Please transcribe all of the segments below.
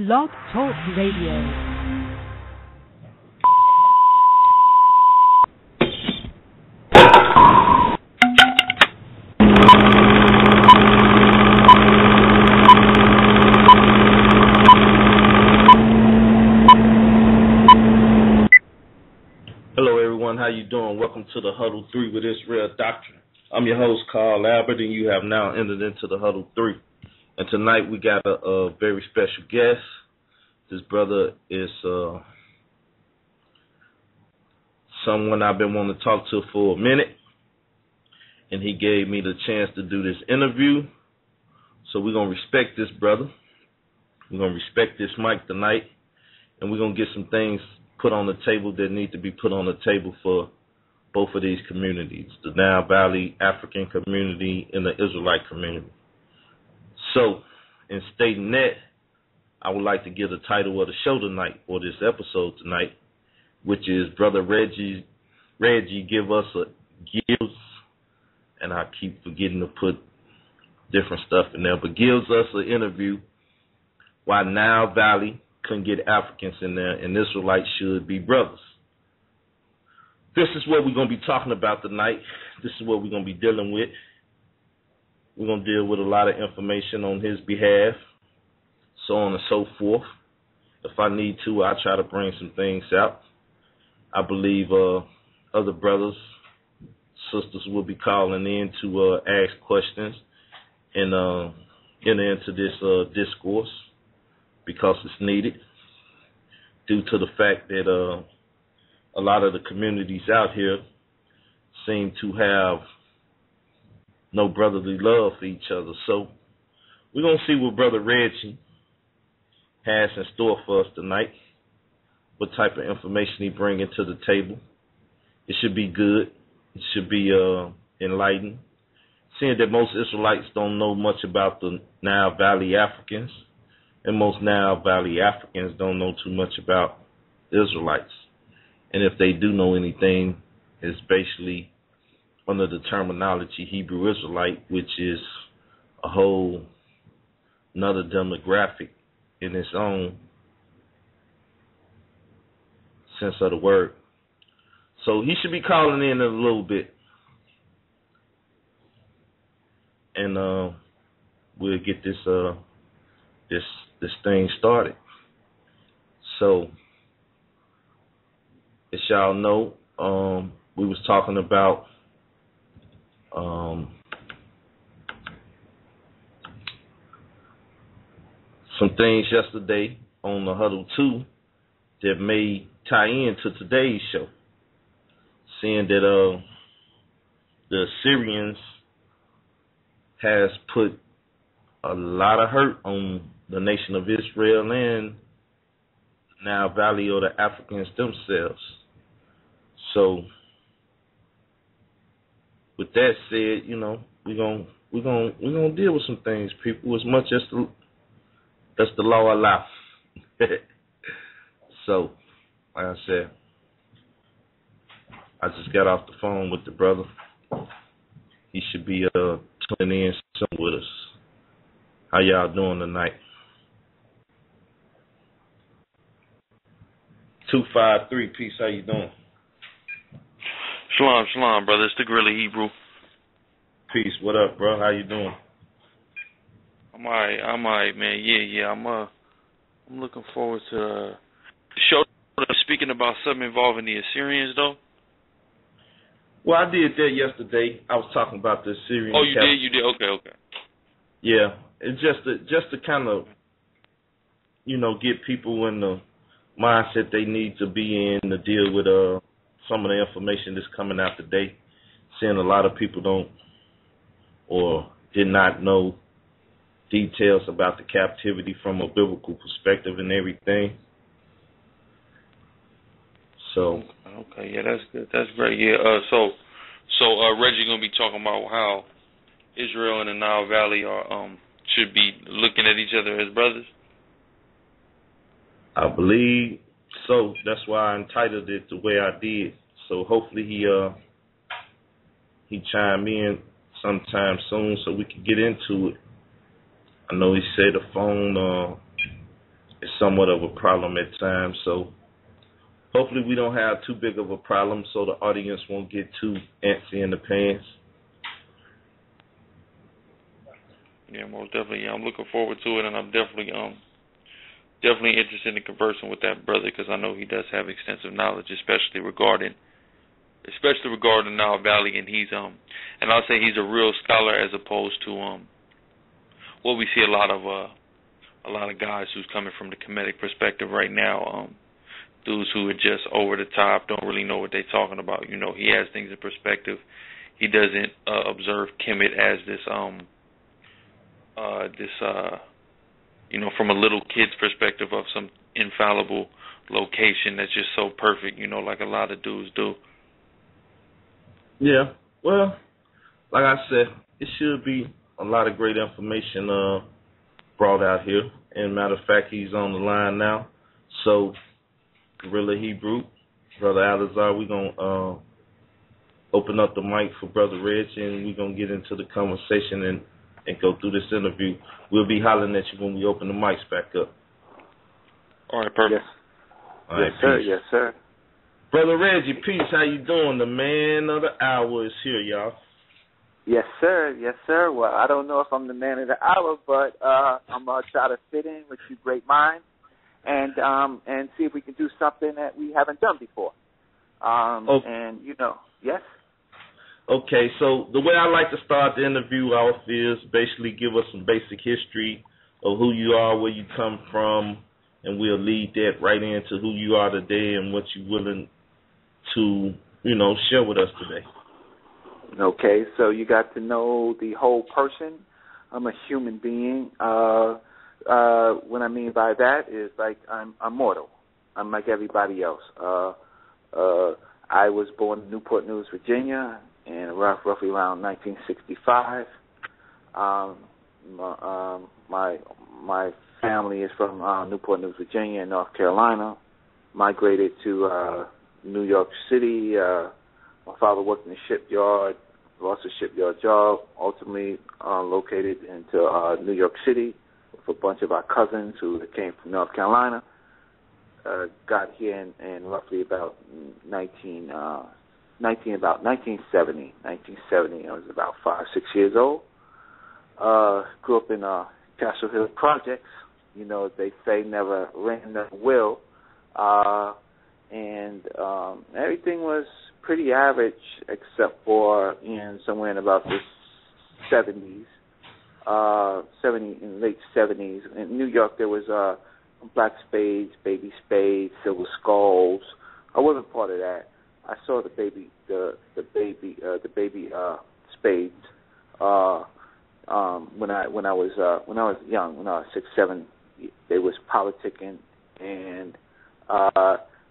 Blog Talk Radio. How you doing? Welcome to the Huddle 3 with Israelite Doctrine. I'm your host, Carl Albert, and you have now entered into the Huddle 3. And tonight we got a very special guest. This brother is someone I've been wanting to talk to for a minute, and he gave me the chance to do this interview. So we're going to respect this brother. We're going to respect this mic tonight, and we're going to get some things put on the table that need to be put on the table for both of these communities, the Nile Valley African community and the Israelite community. So, in stating that, I would like to give the title of the show tonight, or this episode tonight, which is Brother Reggie give us a gives, and I keep forgetting to put different stuff in there, but gives us an interview why Nile Valley couldn't get Africans in there, and Israelites should be brothers. This is what we're going to be talking about tonight. This is what we're going to be dealing with. We're going to deal with a lot of information on his behalf, so on and so forth. If I need to, I'll try to bring some things out. I believe other brothers, sisters will be calling in to ask questions and enter into this discourse, because it's needed, due to the fact that a lot of the communities out here seem to have no brotherly love for each other. So we're going to see what Brother Reggie has in store for us tonight, what type of information he brings to the table. It should be good. It should be enlightening. Seeing that most Israelites don't know much about the Nile Valley Africans, and most Nile Valley Africans don't know too much about Israelites. And if they do know anything, it's basically under the terminology Hebrew Israelite, which is a whole another demographic in its own sense of the word. So he should be calling in a little bit, and we'll get this thing started. So, as y'all know, we was talking about some things yesterday on the Huddle 2 that may tie into today's show. Seeing that the Assyrians has put a lot of hurt on the nation of Israel and Nile Valley, or the Africans themselves. So, with that said, you know, we're gonna deal with some things, people, as much as the law allows. So, like I said, I just got off the phone with the brother. He should be tuning in soon with us. How y'all doing tonight? 253, peace. How you doing? Shalom, brother. It's the Gorilla Hebrew. Peace. What up, bro? How you doing? I'm alright, man. Yeah. I'm looking forward to the show. Speaking about something involving the Assyrians, though. Well, I did that yesterday. I was talking about the Assyrian. Oh, you did. Okay. Yeah, it's just to kind of, get people in the mindset they need to be in to deal with some of the information that's coming out today. Seeing a lot of people don't or did not know details about the captivity from a biblical perspective and everything. So. Okay, yeah, that's good. That's great. Yeah. So Reggie gonna be talking about how Israel and the Nile Valley are should be looking at each other as brothers. I believe so. That's why I entitled it the way I did. So hopefully he chime in sometime soon so we can get into it. I know he said the phone is somewhat of a problem at times. So hopefully we don't have too big of a problem so the audience won't get too antsy in the pants. Yeah, most definitely. Yeah, I'm looking forward to it, and I'm definitely interested in conversing with that brother because I know he does have extensive knowledge, especially regarding Nile Valley, and and I'll say he's a real scholar as opposed to what we see a lot of guys who's coming from the Kemetic perspective right now, dudes who are just over the top, don't really know what they're talking about. You know, he has things in perspective. He doesn't observe Kemet as this from a little kid's perspective of some infallible location that's just so perfect, like a lot of dudes do. Yeah, well, like I said, it should be a lot of great information brought out here. And matter of fact, he's on the line now. So, Gorilla Hebrew, Brother Alizar, we're going to open up the mic for Brother Reggie, and we're going to get into the conversation and go through this interview. We'll be hollering at you when we open the mics back up. All right, perfect. Yes, All right, yes sir. peace. Yes, sir. Brother Reggie, peace. How you doing? The man of the hour is here, y'all. Yes, sir. Yes, sir. Well, I don't know if I'm the man of the hour, but I'm going to try to fit in with you great minds and see if we can do something that we haven't done before. And, yes? Okay, so the way I like to start the interview off is basically give us some basic history of who you are, where you come from, and we'll lead that right into who you are today and what you're willing to, share with us today. Okay, so you got to know the whole person. I'm a human being. What I mean by that is like I'm mortal. I'm like everybody else. I was born in Newport News, Virginia, in roughly around 1965. My family is from Newport News, Virginia, and North Carolina. Migrated to New York City. My father worked in the shipyard, lost a shipyard job, ultimately located into New York City with a bunch of our cousins who came from North Carolina. Got here in roughly about 1970. I was about 5-6 years old. Grew up in Castle Hill Projects. They say never ran, never will. And everything was pretty average except for somewhere in about the 70s, in late 70s. In New York, there was black spades, baby spades, silver skulls. I wasn't part of that. I saw the baby spades when I was young, when I was 6, 7. They was politicking, and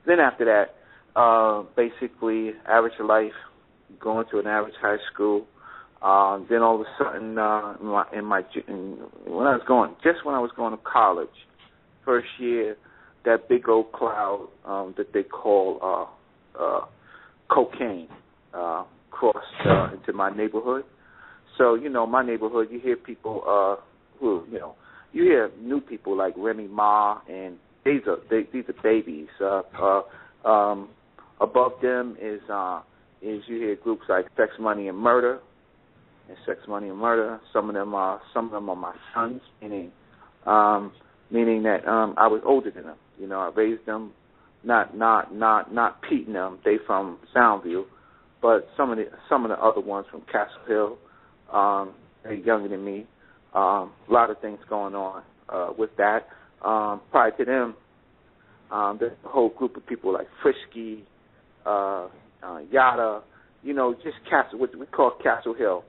then after that, basically average life, going to an average high school. Then all of a sudden, when I was going to college, first year, that big old cloud that they call cocaine crossed into my neighborhood. So, my neighborhood, you hear people you hear new people like Remy Ma, and these are babies. Above them is you hear groups like Sex, Money, and Murder. Some of them are my sons, meaning that I was older than them. I raised them, not peating them. They from Soundview, but some of the other ones from Castle Hill, they're younger than me. A lot of things going on with that. Prior to them, there's a whole group of people like Frisky, Yada, just Castle, what we call Castle Hill.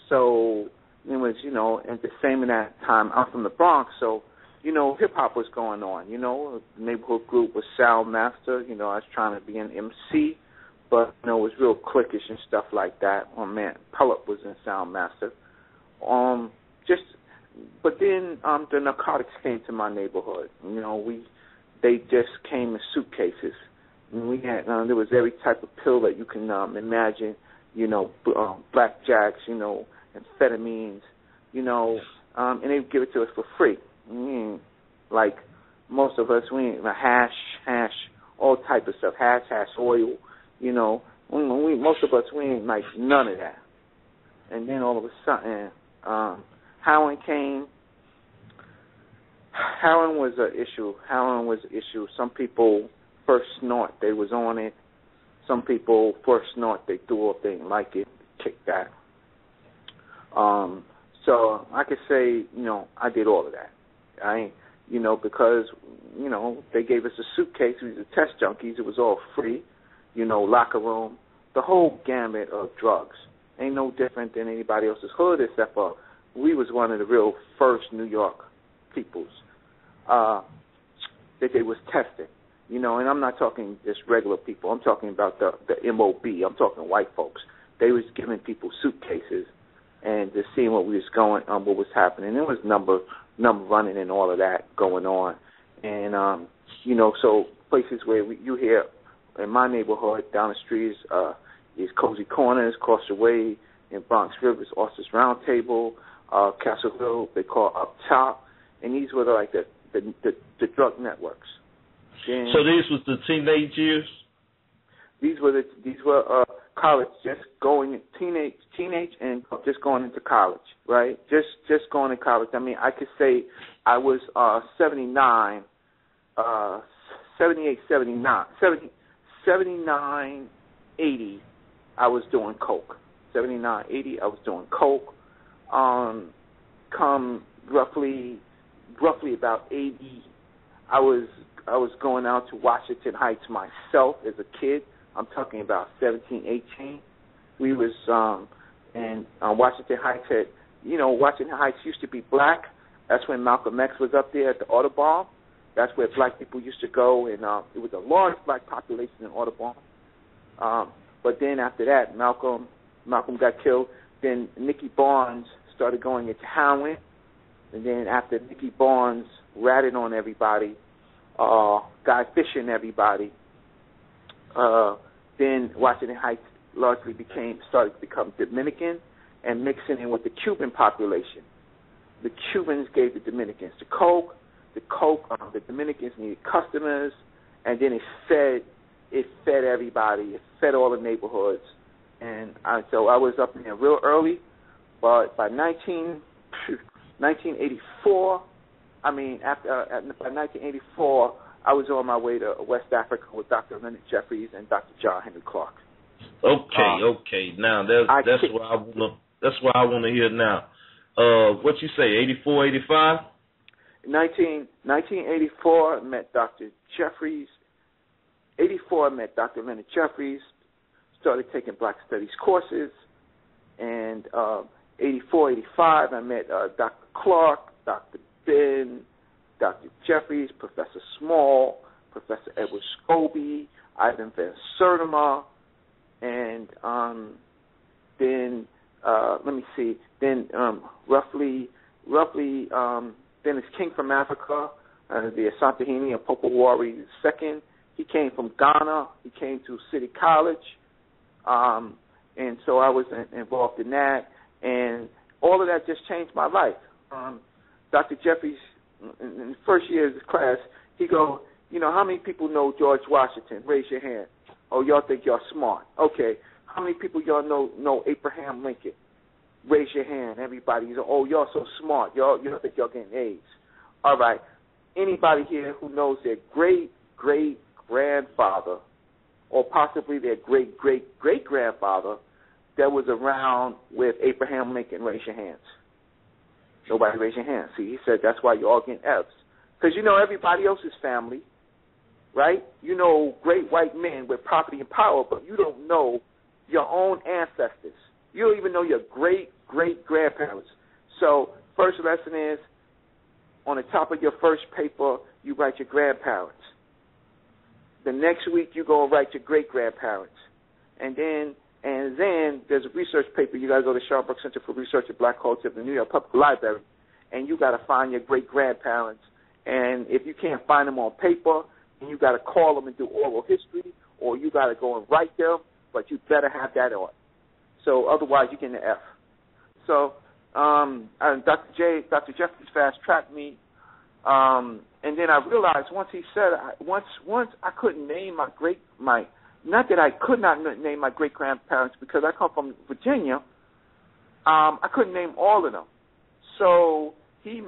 So it was, and the same in that time, I'm from the Bronx, so, hip-hop was going on, the neighborhood group was Soundmaster, I was trying to be an MC, but, it was real cliquish and stuff like that. Oh, man, Pull-Up was in Soundmaster. But then the narcotics came to my neighborhood. They just came in suitcases. And we had there was every type of pill that you can imagine. Blackjacks, amphetamines, and they would give it to us for free. Like Most of us, we ain't hash, all type of stuff, hash, oil, you know. Most of us, we ain't like none of that. And then all of a sudden, heroin came. Heroin was an issue. Some people first snort, they was on it. Some people first snort, they threw up, they didn't like it, kicked back. So I could say, you know, I did all of that. You know, because, you know, they gave us a suitcase. We were test junkies. It was all free, you know, locker room, the whole gamut of drugs. Ain't no different than anybody else's hood except for we was one of the real first New York peoples that they was testing, you know, and I'm not talking just regular people. I'm talking about the MOB. I'm talking white folks. They was giving people suitcases and just seeing what what was happening. There was number running and all of that going on. And, you know, so places where you hear in my neighborhood down the streets is Cozy Corners, across the way in Bronx Rivers, Austin's Round Table, Castle Hill, they call Up Top. And these were like the drug networks. Then, so these was the teenage years? These were college, just going teenage and just going into college, right? Just going to college. I mean, I could say I was 79, 80, I was doing coke. 79, 80, I was doing coke. Come roughly about 80, I was going out to Washington Heights myself as a kid. I'm talking about 17, 18. We was in Washington Heights. Washington Heights used to be black. That's when Malcolm X was up there at the Audubon. That's where black people used to go, and it was a large black population in Audubon. But then after that, Malcolm got killed. Then Nicky Barnes started going into heroin, and then after Nicky Barnes ratted on everybody, got fishing everybody. Then Washington Heights largely started to become Dominican and mixing in with the Cuban population. The Cubans gave the Dominicans the coke. The Dominicans needed customers, and then it fed everybody. It fed all the neighborhoods, and so I was up in there real early. But by 1984, by 1984. I was on my way to West Africa with Dr. Leonard Jeffries and Dr. John Henry Clark. Okay. Now that's what I want to hear now. What you say? 84, 85? 1984, I met Dr. Jeffries. 84, I met Dr. Leonard Jeffries. Started taking Black Studies courses, and 84, 85, I met Dr. Clark, Dr. Ben, Dr. Jeffries, Professor Small, Professor Edward Scobie, Ivan Van Sertima, and then let me see. Then roughly, then it's King from Africa, the Asantehene and Popowari II. He came from Ghana. He came to City College, and so I was involved in that, and all of that just changed my life. Dr. Jeffries, in the first year of his class, he go, how many people know George Washington? Raise your hand. Oh, y'all think y'all smart. Okay. How many people y'all know Abraham Lincoln? Raise your hand, everybody. He's like, oh, y'all so smart. Y'all think y'all getting A's. All right. Anybody here who knows their great-great-grandfather or possibly their great-great-great-grandfather that was around with Abraham Lincoln? Raise your hands. Nobody raise your hand. See, he said that's why you all getting F's. Because you know everybody else's family, right? You know great white men with property and power, but you don't know your own ancestors. You don't even know your great-great-grandparents. So first lesson is, on the top of your first paper, you write your grandparents. The next week, you go and write your great-grandparents. And then there's a research paper. You got to go to Schaumburg Center for Research in Black Culture at the New York Public Library, and you got to find your great-grandparents. And if you can't find them on paper, then you got to call them and do oral history, or you got to go and write them, but you better have that on. So otherwise, you get an F. So Dr. Jeffries fast-tracked me, and then I realized once he said, once I couldn't name not that I could not name my great-grandparents because I come from Virginia, I couldn't name all of them. So he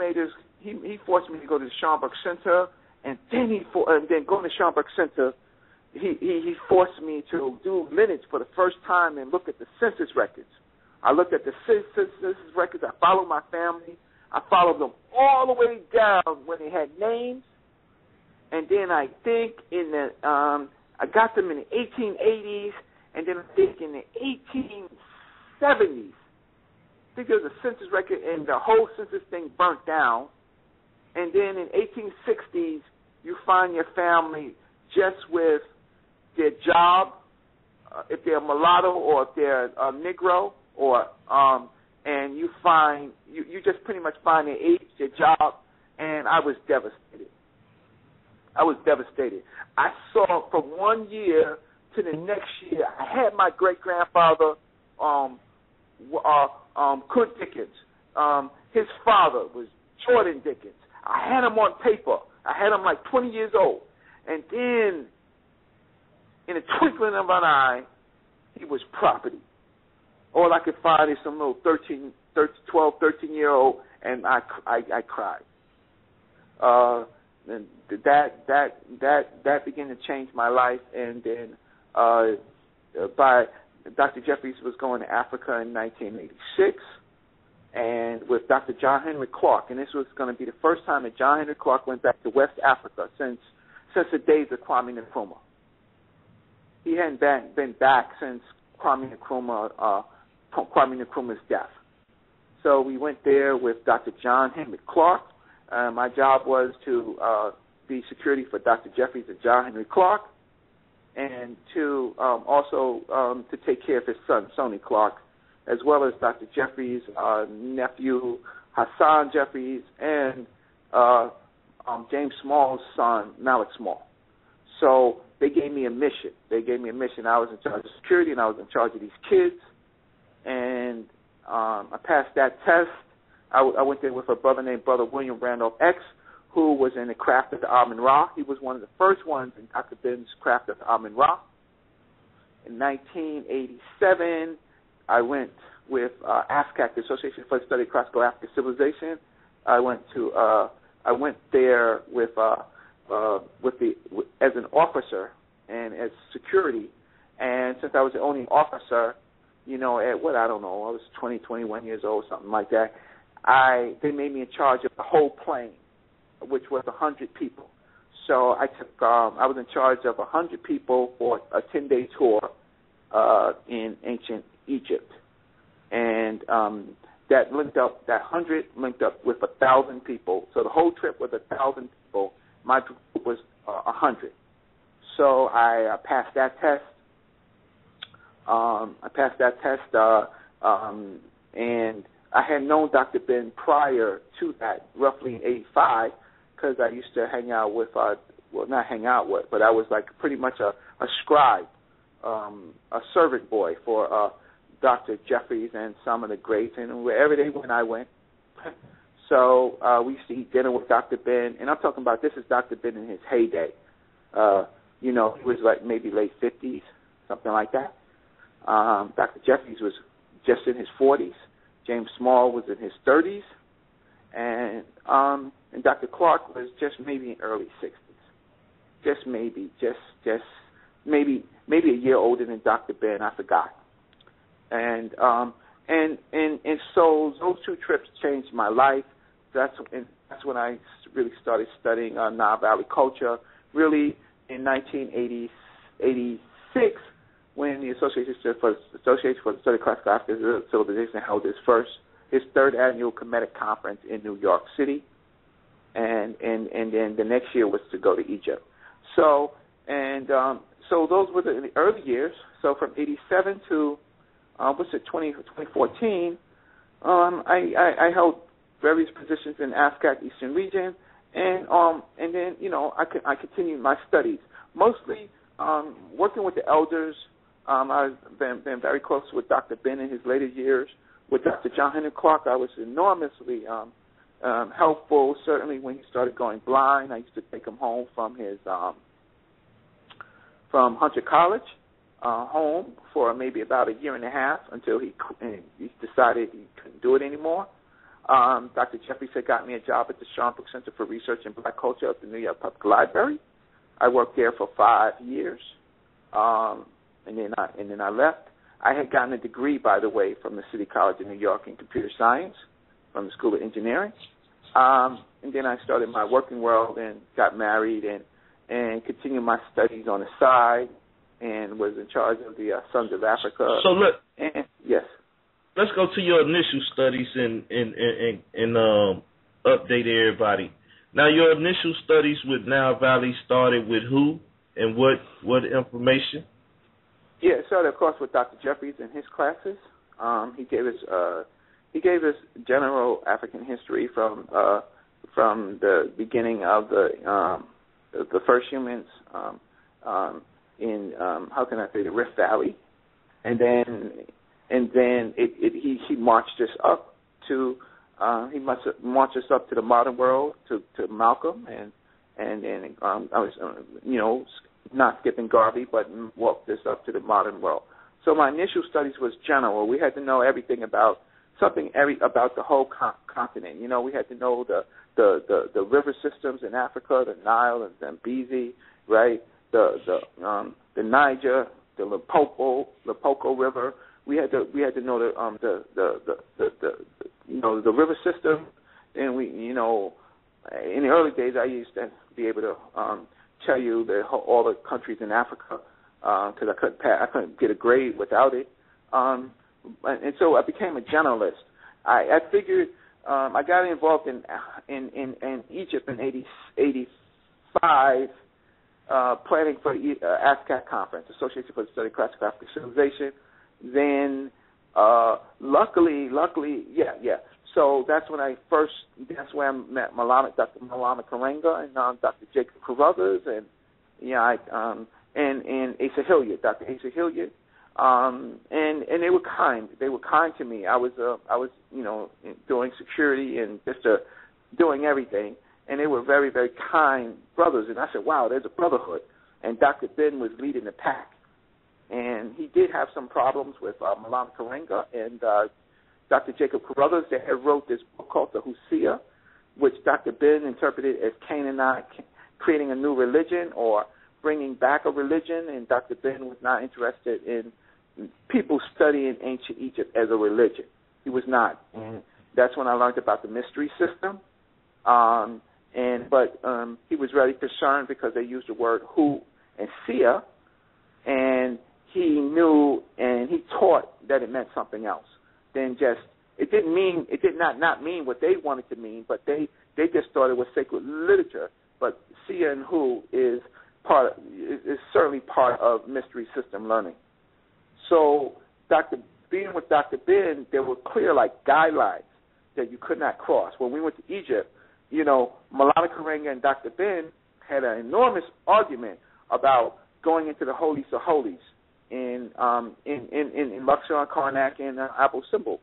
forced me to go to the Schomburg Center, and then going to Schomburg Center, he forced me to do lineage for the first time and look at the census records. I looked at the census records. I followed my family. I followed them all the way down when they had names, and then I think I got them in the 1880s, and then I think in the 1870s. I think there was a census record, and the whole census thing burnt down. And then in 1860s, you find your family just with their job, if they're mulatto or if they're Negro, or and you just pretty much find their age, their job, and I was devastated. I saw from one year to the next year, I had my great-grandfather, Kurt Dickens. His father was Jordan Dickens. I had him on paper. I had him like 20 years old. And then, in a twinkling of an eye, he was property. All I could find is some little 12, 13-year-old, and I cried. And that began to change my life. And then Dr. Jeffries was going to Africa in 1986, and with Dr. John Henry Clark, and this was going to be the first time that John Henry Clark went back to West Africa since the days of Kwame Nkrumah. He hadn't been back since Kwame Nkrumah's death. So we went there with Dr. John Henry Clark. My job was to be security for Dr. Jeffries and John Henry Clark, and to also to take care of his son, Sonny Clark, as well as Dr. Jeffries' nephew, Hassan Jeffries, and James Small's son, Malik Small. So they gave me a mission. I was in charge of security, and I was in charge of these kids. And I passed that test. I went there with a brother named Brother William Randolph X, who was in the craft of the Amun-Ra. He was one of the first ones in Dr. Ben's craft of the Amun-Ra. In 1987, I went with ASCAC, the Association for the Study of Classical African Civilization. I went there as an officer and as security. And since I was the only officer, at I was 20, 21 years old, something like that, they made me in charge of the whole plane, which was 100 people. So I was in charge of 100 people for a 10-day tour in ancient Egypt. And that 100 linked up with 1,000 people. So the whole trip was 1,000 people. My group was 100. So I passed that test. And I had known Dr. Ben prior to that, roughly in 85, because I used to hang out with, not hang out with, but I was like pretty much a scribe, a servant boy for Dr. Jeffries and some of the greats, and wherever they went, I went. So we used to eat dinner with Dr. Ben, and I'm talking about this is Dr. Ben in his heyday. He was like maybe late 50s, something like that. Dr. Jeffries was just in his 40s. James Small was in his 30s, and Dr. Clark was just maybe in early 60s. Just maybe a year older than Dr. Ben. I forgot. And so those two trips changed my life. That's when I really started studying Nile Valley culture. Really, in 1986, when the Association for the Study of Classical African Civilization held his third annual Kemetic conference in New York City, and then the next year was to go to Egypt. So those were the early years. So from 87 to 2014, I held various positions in ASCAC Eastern Region, and then I continued my studies, mostly working with the elders. I've been very close with Dr. Ben in his later years. With Dr. John Henry Clark, I was enormously helpful, certainly when he started going blind. I used to take him home from his from Hunter College home for maybe about a year and a half until he decided he couldn't do it anymore. Dr. Jeffries had got me a job at the Schomburg Center for Research in Black Culture at the New York Public Library. I worked there for 5 years, and then I left. I had gotten a degree, by the way, from the City College of New York in computer science from the School of Engineering. And then I started my working world and got married and continued my studies on the side and was in charge of the Sons of Africa. So look, yes. Let's go to your initial studies and update everybody. Now, your initial studies with Nile Valley started with who and what information? Yeah, it started, of course, with Dr. Jeffries and his classes. He gave us general African history from the beginning of the first humans in how can I say, the Rift Valley, and then he marched us up to the modern world to Malcolm and then I was not skipping Garvey, but walked this up to the modern world. So my initial studies was general. We had to know everything about about the whole continent. We had to know the river systems in Africa, the Nile and the Zambezi, right? The Niger, the Limpopo River. We had to know the river system, and we in the early days I used to be able to tell you all the countries in Africa because I couldn't get a grade without it, and so I became a generalist. I figured I got involved in Egypt in '85. Planning for the ASCAC conference, Association for the Study of Classical African Civilization. Then, luckily, yeah. So that's when I met Dr. Malama Karenga and Dr. Jacob Carruthers and Asa Hilliard, Dr. Asa Hilliard. And they were kind. They were kind to me. I was doing security and just doing everything. And they were very, very kind brothers. And I said, wow, there's a brotherhood. And Dr. Ben was leading the pack. And he did have some problems with Malama Karenga and Dr. Jacob Carruthers. They had wrote this book called The Hosea, which Dr. Ben interpreted as Canaanite, creating a new religion or bringing back a religion. And Dr. Ben was not interested in people studying ancient Egypt as a religion. He was not. And that's when I learned about the mystery system. But he was really concerned because they used the word who and sia, and he knew and he taught that it meant something else. It did not mean what they wanted to mean, but they just thought it was sacred literature. But sia and who is certainly part of mystery system learning. So being with Dr. Ben, there were clear guidelines that you could not cross. When we went to Egypt, Malama Karenga and Dr. Ben had an enormous argument about going into the holies of holies in Luxor and Karnak and Abu Simbel.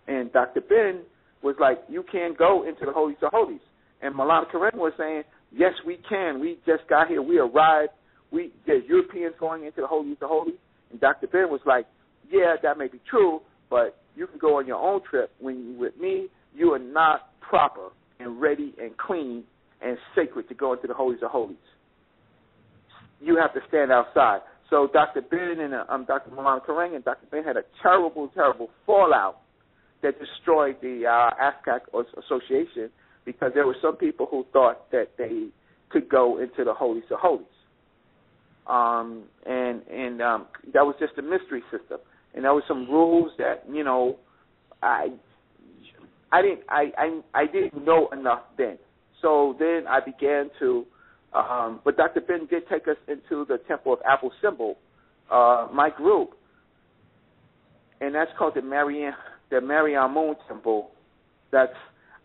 And Dr. Ben was like, you can't go into the holies of holies. And Malama Karenga was saying, yes, we can. We just got here. We arrived. There's Europeans going into the holies of holies. And Dr. Ben was like, yeah, that may be true, but you can go on your own trip. When you're with me, you are not proper and ready and clean and sacred to go into the holies of holies. You have to stand outside. So Dr. Ben and Dr. Malama Karenga and Dr. Ben had a terrible, terrible fallout that destroyed the ASCAC Association because there were some people who thought that they could go into the holies of holies. That was just a mystery system. And there were some rules that, I didn't know enough then. So then I began to, but Dr. Ben did take us into the temple of Abu Simbel, my group, and that's called the Mariamun Temple. That's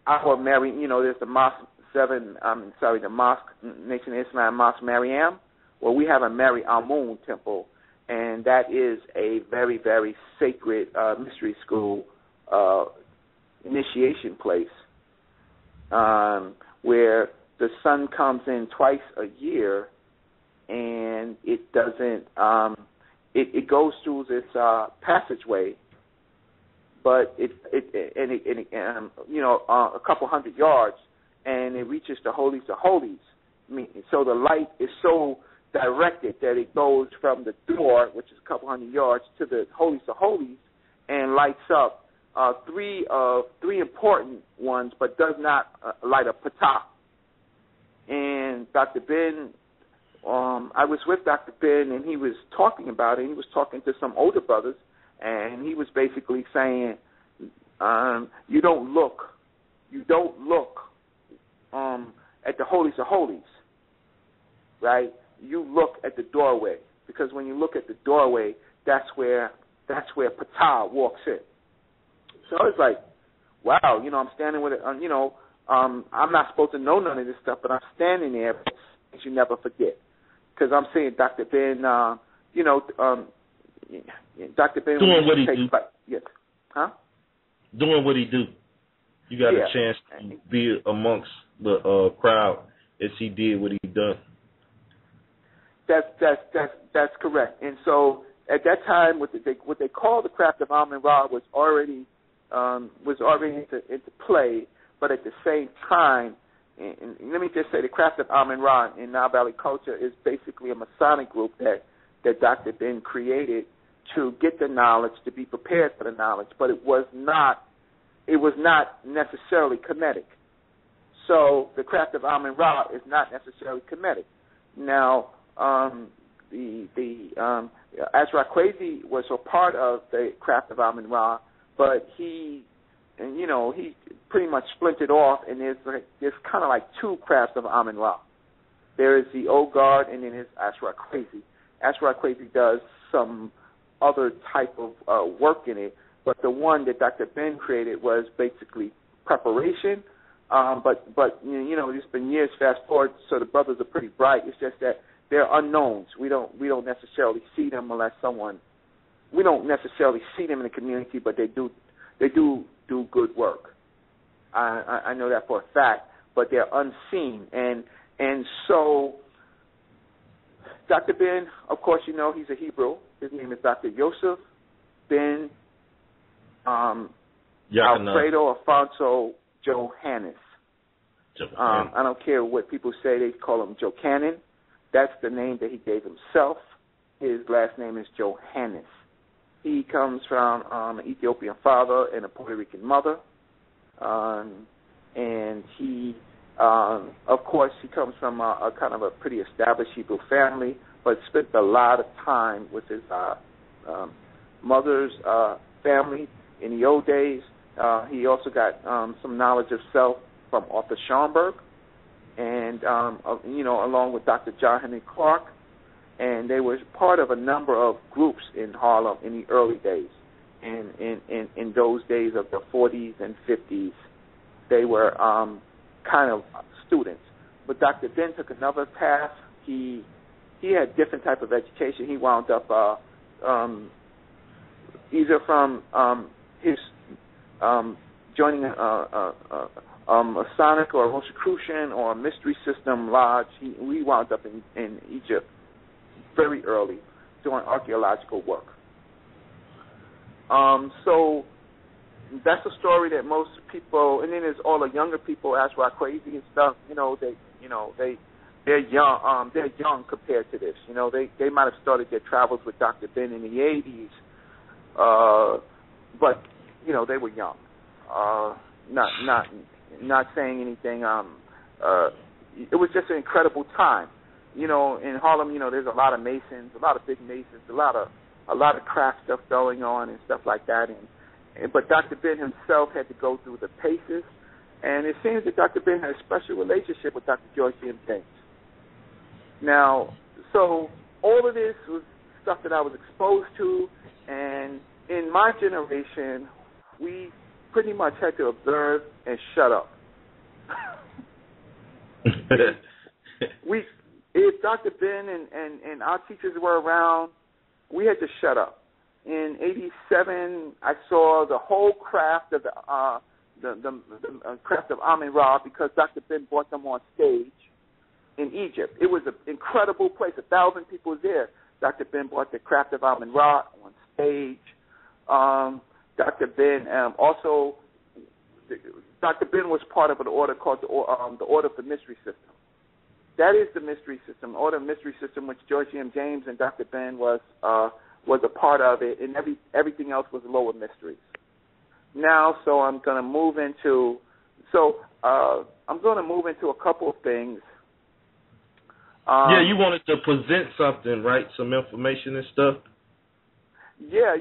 our there's the Mosque the Mosque Nation of Islam Mosque Mariam. Well, we have a Mariamun Temple, and that is a very, very sacred mystery school initiation place where the sun comes in twice a year, and it doesn't. It goes through this passageway, but a couple hundred yards, and it reaches the holies of holies. So the light is so directed that it goes from the door, which is a couple hundred yards, to the holies of holies, and lights up three important ones, but does not light up Patah. And Dr. Ben, I was with Dr. Ben, and he was talking about it. He was talking to some older brothers, and he was basically saying, you don't look at the holies of holies, right? You look at the doorway, because when you look at the doorway, that's where Patah walks in. So it's like, wow, I'm standing with it. I'm not supposed to know none of this stuff, but I'm standing there. But you never forget, because I'm saying Dr. Ben, Dr. Ben doing what he do. Yes, huh? Doing what he do. You got a chance to be amongst the crowd as he did what he done. That's correct. And so at that time, what they call the craft of Amun-Ra was already into play. But at the same time, and let me just say, the craft of Amun-Ra in Nile Valley culture is basically a Masonic group that Dr. Ben created to get the knowledge, to be prepared for the knowledge. But it was not necessarily Kemetic. So the craft of Amun-Ra is not necessarily Kemetic. Now, Azra Kwesi was a part of the craft of Amun-Ra, but he pretty much splintered off, and there's kind of like two crafts of Amun-Ra. There is the Old Guard, and then there's Azra Kwesi. Azra Kwesi does some other type of work in it, but the one that Dr. Ben created was basically preparation. But it's been years fast forward, so the brothers are pretty bright. It's just that they're unknowns. We don't necessarily see them unless we don't necessarily see them in the community, but they do good work. I know that for a fact, but they're unseen. And so Dr. Ben, of course, he's a Hebrew. His name is Dr. Yosef Ben Alfredo Alfonso Johannes. I don't care what people say. They call him Johannes. That's the name that he gave himself. His last name is Johannes. He comes from an Ethiopian father and a Puerto Rican mother. And he, of course, he comes from a kind of a pretty established Hebrew family, but spent a lot of time with his mother's family in the old days. He also got some knowledge of self from Arthur Schomburg, and along with Dr. John Henry Clark, and they were part of a number of groups in Harlem in the early days. And in those days of the 40s and 50s, they were kind of students. But Dr. Ben took another path. He had different type of education. He wound up either from his joining a Masonic or a Rosicrucian or a mystery system lodge. We wound up in Egypt very early doing archaeological work. So that's a story that most people, and then there's all the younger people, Azra Kwesi and stuff. They're young. They're young compared to this. They might have started their travels with Dr. Ben in the 80s, but they were young. Not saying anything. It was just an incredible time. In Harlem, there's a lot of Masons, a lot of big Masons, a lot of craft stuff going on and stuff like that. But Dr. Ben himself had to go through the paces, and it seems that Dr. Ben had a special relationship with Dr. George M. James. Now, so all of this was stuff that I was exposed to, and in my generation, we pretty much had to observe and shut up. If Dr. Ben and our teachers were around, we had to shut up. In '87, I saw the whole craft of craft of Amun-Ra because Dr. Ben brought them on stage in Egypt. It was an incredible place. 1,000 people was there. Dr. Ben brought the craft of Amun-Ra on stage. Dr. Ben Dr. Ben was part of an order called the Order of the Mystery System. That is the mystery system, the Order of Mystery System, which George M. James and Dr. Ben was a part of it, and everything else was lower mysteries. Now, so I'm going to move into a couple of things. You wanted to present something, right? Some information and stuff. Yeah.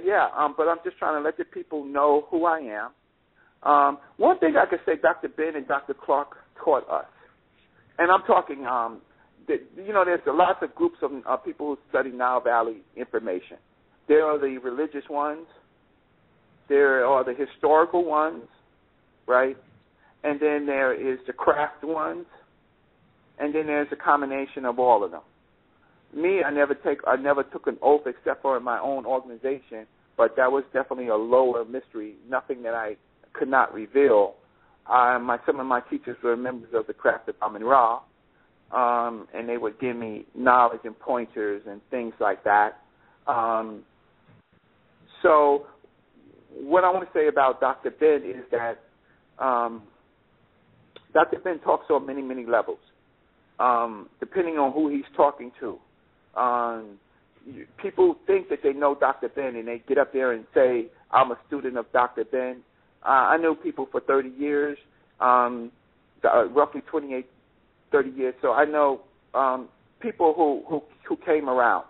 But I'm just trying to let the people know who I am. One thing I could say, Dr. Ben and Dr. Clark taught us, and I'm talking, there's lots of groups of people who study Nile Valley information. There are the religious ones. There are the historical ones, right? And then there is the craft ones. And then there's a combination of all of them. Me, I never took an oath except for in my own organization, but that was definitely a lower mystery, nothing that I could not reveal. Some of my teachers were members of the craft of Amun-Ra, and they would give me knowledge and pointers and things like that. So what I want to say about Dr. Ben is that Dr. Ben talks on many, many levels, depending on who he's talking to. People think that they know Dr. Ben, and they get up there and say, I'm a student of Dr. Ben. I know people for 30 years, roughly 28, 30 years. So I know people who came around.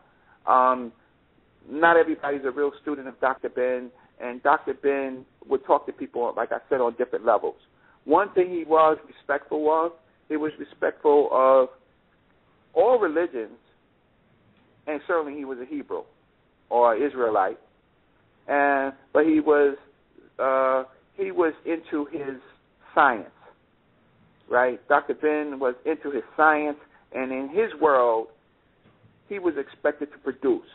Not everybody's a real student of Dr. Ben, and Dr. Ben would talk to people, like I said, on different levels. One thing he was respectful of, he was respectful of all religions, and certainly he was a Hebrew or Israelite, but he was into his science, right? Dr. Ben was into his science, and in his world, he was expected to produce.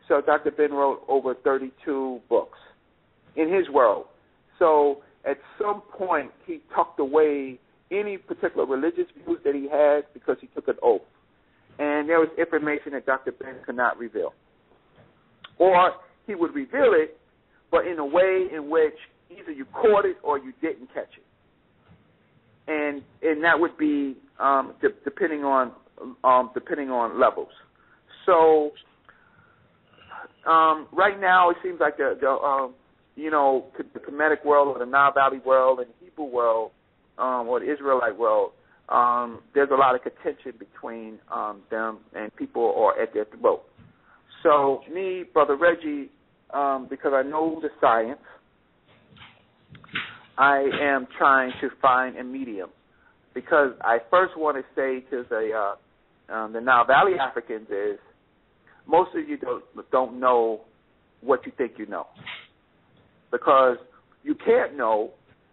So Dr. Ben wrote over 32 books in his world. So at some point, he tucked away any particular religious views that he had because he took an oath. And there was information that Dr. Ben could not reveal. Or he would reveal it, but in a way in which either you caught it or you didn't catch it. And that would be depending on levels. So right now it seems like the Kemetic world or the Nile Valley world and the Hebrew world or the Israelite world, there's a lot of contention between them, and people are at their throat. So me, Brother Reggie, because I know the science, I am trying to find a medium, because I first want to say to the Nile Valley Africans is, most of you don't know what you think you know, because you can't know,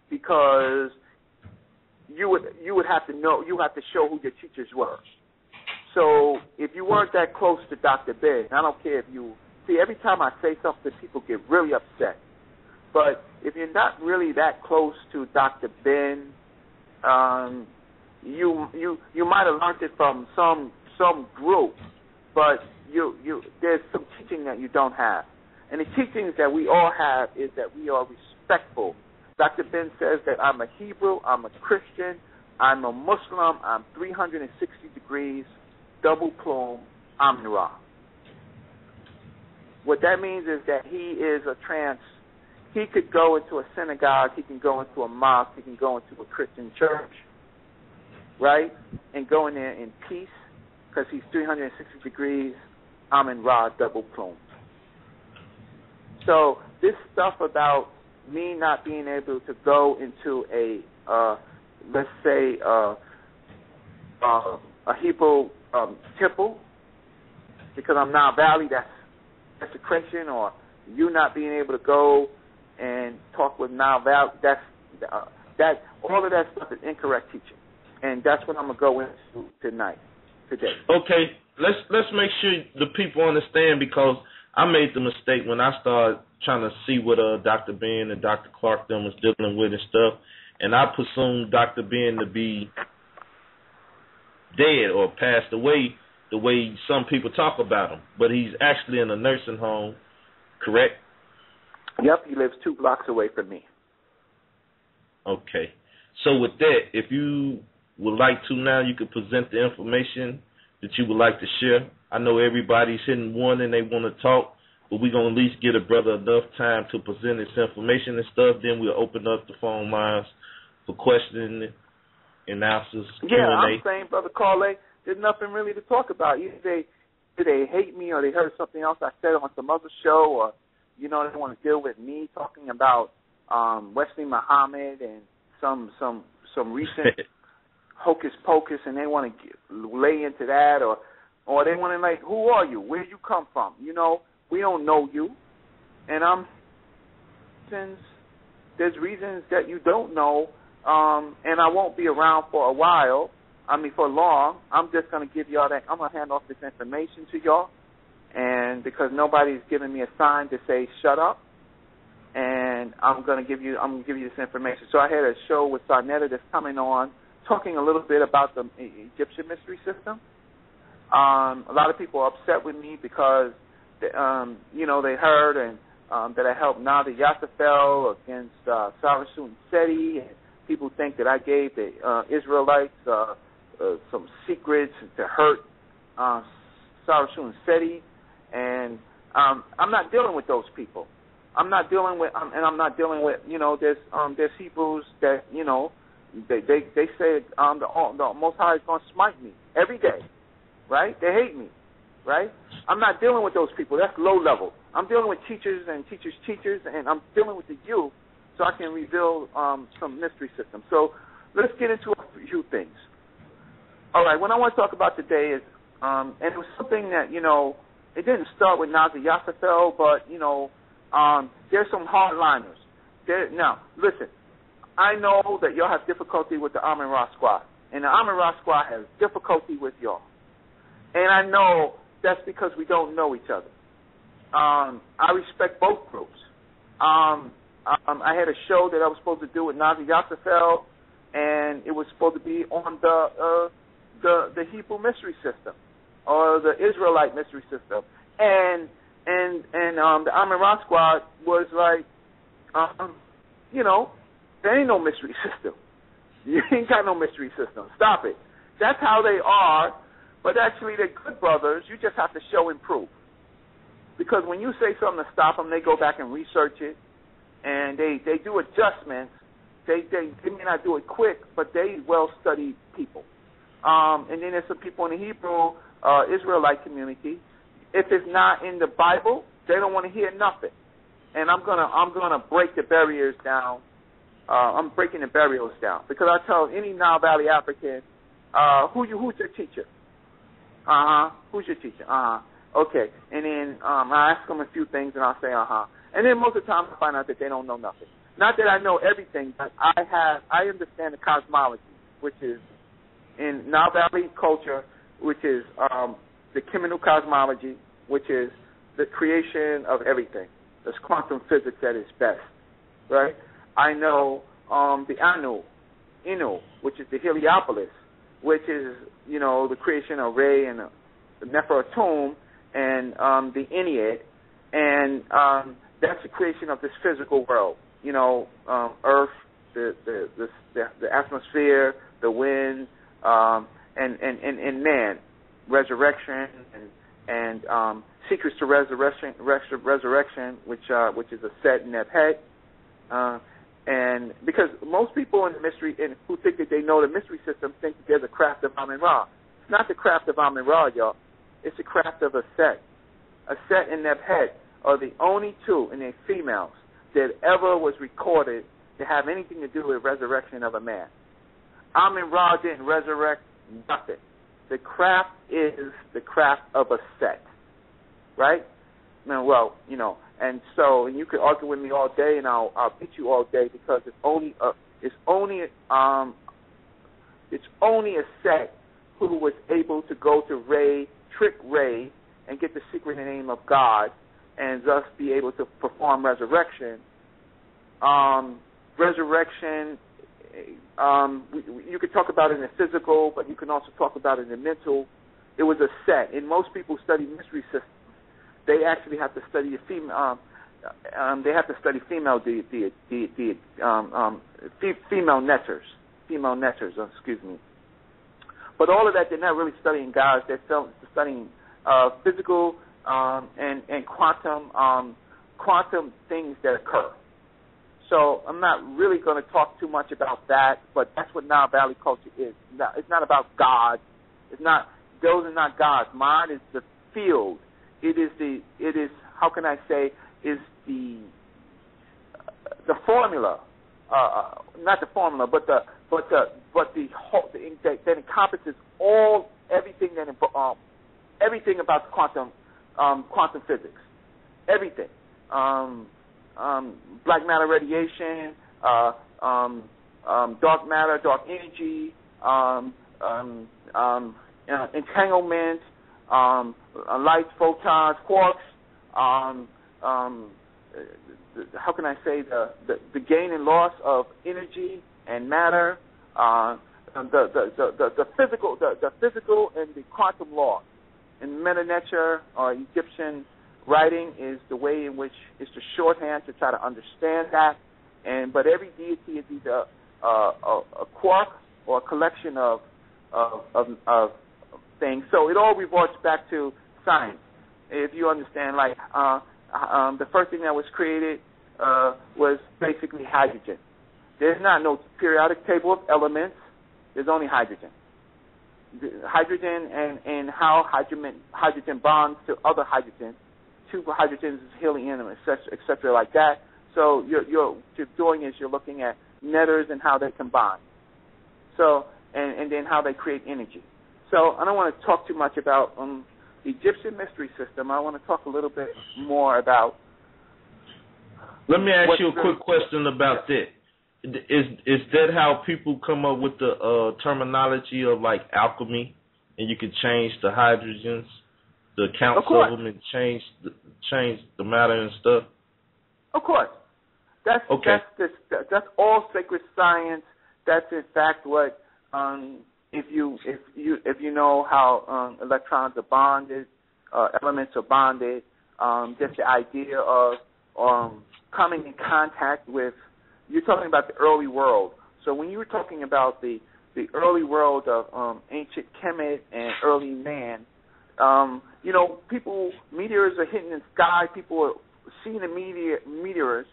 because you would have to know, you have to show who your teachers were. So if you weren't that close to Dr. Ben, I don't care if you see, every time I say something, people get really upset. But if you're not really that close to Dr. Ben, you might have learned it from some group, but there's some teaching that you don't have. And the teachings that we all have is that we are respectful. Dr. Ben says that I'm a Hebrew, I'm a Christian, I'm a Muslim, I'm 360 degrees, double plume, Amun-Ra. What that means is that he is he could go into a synagogue, he can go into a mosque, he can go into a Christian church, right, and go in there in peace, because he's 360 degrees, Amun-Ra, double plume. So this stuff about me not being able to go into let's say, a Hebrew temple, because I'm Nile Valley, that's a Christian, or you not being able to go and talk with Nile Valley, all of that stuff is incorrect teaching, and that's what I'm gonna go into today. Okay, let's make sure the people understand, because I made the mistake when I started trying to see what Dr. Ben and Dr. Clark them was dealing with and stuff, and I presume Dr. Ben to be dead or passed away the way some people talk about him. But he's actually in a nursing home, correct? Yep, he lives 2 blocks away from me. Okay. So with that, if you would like to now, you could present the information that you would like to share. I know everybody's hitting one and they want to talk, but we're going to at least get a brother enough time to present this information and stuff. Then we'll open up the phone lines for questioning and answers, Yeah, Q&A. I'm saying, Brother Carlay, there's nothing really to talk about. Either they hate me or they heard something else I said on some other show, or, they want to deal with me talking about Wesley Muhammad and some recent hocus pocus, and they want to lay into that, or they want to who are you? Where you come from? We don't know you, and there's reasons that you don't know, and I won't be around for a while. For long. I'm just going to give y'all that. I'm going to hand off this information to y'all, and because nobody's giving me a sign to say shut up, and I'm going to give you this information. So I had a show with Sarnetta that's coming on, talking a little bit about the Egyptian mystery system. A lot of people are upset with me because they heard and that I helped Nile Yassafel against Sarashu Seti, and people think that I gave the Israelites some secrets to hurt Sarashu Seti, and I'm not dealing with those people. I'm not dealing with there's Hebrews that they say the Most High is going to smite me every day, right? They hate me, right? I'm not dealing with those people. That's low level. I'm dealing with teachers and teachers, and I'm dealing with the youth, so I can reveal some mystery systems. So let's get into a few things. All right, what I want to talk about today is, and it was something that, it didn't start with Nazi Yassafel, but, there's some hardliners. Now, listen, I know that y'all have difficulty with the Amin-Ra squad, and the Amin-Ra squad has difficulty with y'all. And I know that's because we don't know each other. I respect both groups. I had a show that I was supposed to do with Nazi Yassafel, and it was supposed to be on the Hebrew mystery system or the Israelite mystery system, and the Amin-Ra squad was like, there ain't no mystery system. You ain't got no mystery system. Stop it. That's how they are, but actually they're good brothers. You just have to show and prove. Because when you say something to stop them, they go back and research it, and they do adjustments. They may not do it quick, but they well-studied people. And then there's some people in the Hebrew Israelite community. If it's not in the Bible, they don't want to hear nothing. And I'm gonna break the barriers down. I'm breaking the barriers down because I tell any Nile Valley African, who's your teacher? Who's your teacher? Okay. And then I ask them a few things, and I'll say And then most of the time I find out that they don't know nothing. Not that I know everything, but I understand the cosmology, which is in Nile Valley culture, which is the Kemenu cosmology, which is the creation of everything. It's quantum physics at its best, right? I know the Inu, which is the Heliopolis, which is, the creation of Re and the Neferatum and the Ennead, and that's the creation of this physical world. Earth, the atmosphere, the wind, and man, resurrection, and secrets to resurrection, which is a set in that head. And because most people in the mystery who think that they know the mystery system think that there's a craft of Amin-Ra. It's not the craft of Amin-Ra, y'all. It's the craft of a set. A set in that head are the only two, and they're females, that ever was recorded to have anything to do with resurrection of a man. Amin-Ra didn't resurrect nothing. The craft is the craft of a set, right? Well, and so you could argue with me all day, and I'll beat you all day because it's only a set who was able to go to Ray, trick Ray, and get the secret in the name of God, and thus be able to perform resurrection. Resurrection you could talk about it in the physical, but you can also talk about it in the mental. It was a set. And most people study mystery systems. They actually have to study the female. They have to study female female netters. Female netters. Excuse me. But all of that, they're not really studying gods. They're studying physical and quantum things that occur. So I'm not really going to talk too much about that, but that's what Nile Valley culture is. It's not about God. It's not. Those are not gods. Mine is the field. It is. How can I say? Is the formula? Not the formula, but the whole that encompasses everything about quantum physics. Everything. Black matter radiation, dark matter, dark energy, entanglement, lights, photons, quarks. How can I say the gain and loss of energy and matter, the physical and the quantum law. In Meta Nature or Egyptian writing is the way in which it's the shorthand to try to understand that. But every deity is either a quark or a collection of things. So it all reverts back to science. If you understand, like the first thing that was created was basically hydrogen. There's not no periodic table of elements. There's only hydrogen. Hydrogen and how hydrogen bonds to other hydrogen. Two hydrogens is helium, etc., like that. So you're doing is you're looking at netters and how they combine. So and then how they create energy. So I don't want to talk too much about the Egyptian mystery system. I want to talk a little bit more about. Let me ask you a quick question about that. Is that how people come up with the terminology of like alchemy, and you can change the hydrogens, the counts of them, and change the matter and stuff? Of course, that's all sacred science. That's in fact what if you know how electrons are bonded, elements are bonded. Just the idea of coming in contact with. You're talking about the early world. So when you were talking about the early world of ancient Kemet and early man, meteors are hitting the sky. People are seeing the meteors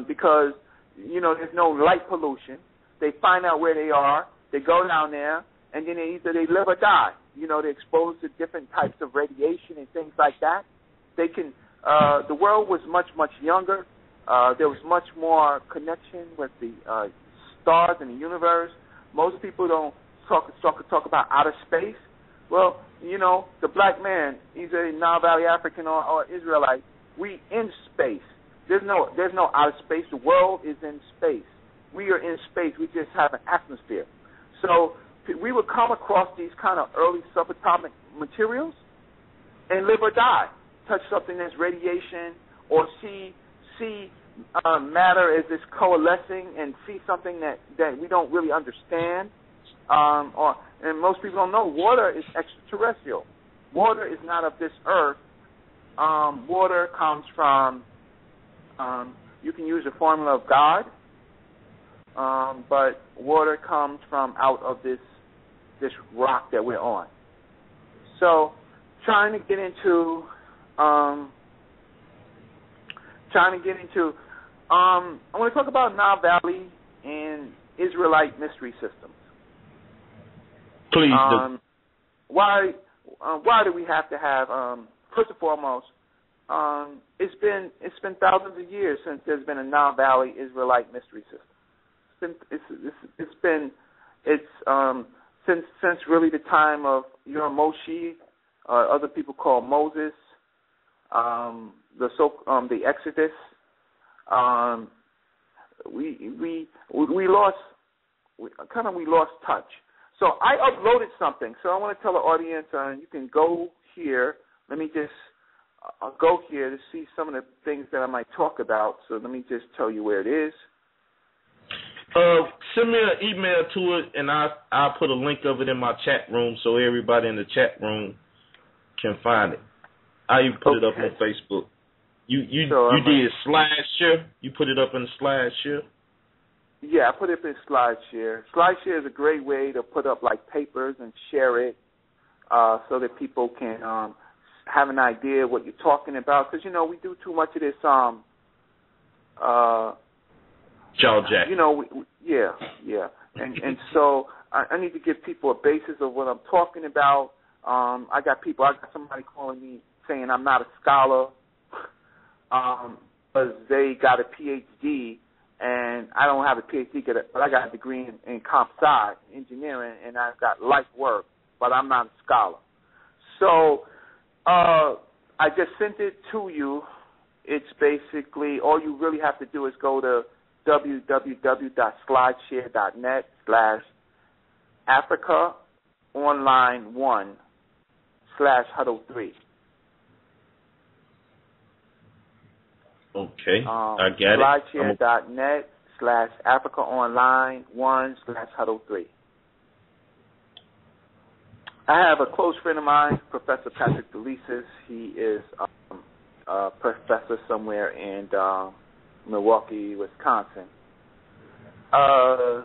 because, there's no light pollution. They find out where they are. They go down there, and then either they live or die. They're exposed to different types of radiation and things like that. They can. The world was much, much younger. There was much more connection with the stars and the universe. Most people don't talk about outer space. Well, the black man, either a Nile Valley African or Israelite, we in space. There's no outer space. The world is in space. We are in space. We just have an atmosphere. So we would come across these kind of early subatomic materials and live or die. Touch something that's radiation or see matter as it's coalescing and see something that we don't really understand. And most people don't know water is extraterrestrial. Water is not of this earth. Water comes from, you can use the formula of God, but water comes from out of this rock that we're on. So trying to get into I want to talk about Nile Valley and Israelite mystery systems. Please do. Why do we have to have? First and foremost, it's been thousands of years since there's been a Nile Valley Israelite mystery system. It's been since really the time of Moshe, other people call Moses, the Exodus. We lost touch. So I uploaded something. So I want to tell the audience, you can go here. Let me just go here to see some of the things that I might talk about. So let me just tell you where it is. Send me an email to it, and I'll put a link of it in my chat room so everybody in the chat room can find it. I even put it up on Facebook. You did SlideShare? You put it up in SlideShare? Yeah, I put it in SlideShare. SlideShare is a great way to put up like papers and share it so that people can have an idea what you're talking about. Because, we do too much of this jaw jack. Yeah. And so I need to give people a basis of what I'm talking about. I got somebody calling me saying I'm not a scholar because they got a PhD, and I don't have a PhD, but I got a degree in comp sci, engineering, and I've got life work, but I'm not a scholar. So I just sent it to you. It's basically, all you really have to do is go to www.slideshare.net/AfricaOnline1/Huddle3. Okay, I got it. Slideshare.net/AfricaOnline1/Huddle3. I have a close friend of mine, Professor Patrick DeLisis. He is a professor somewhere in Milwaukee, Wisconsin. I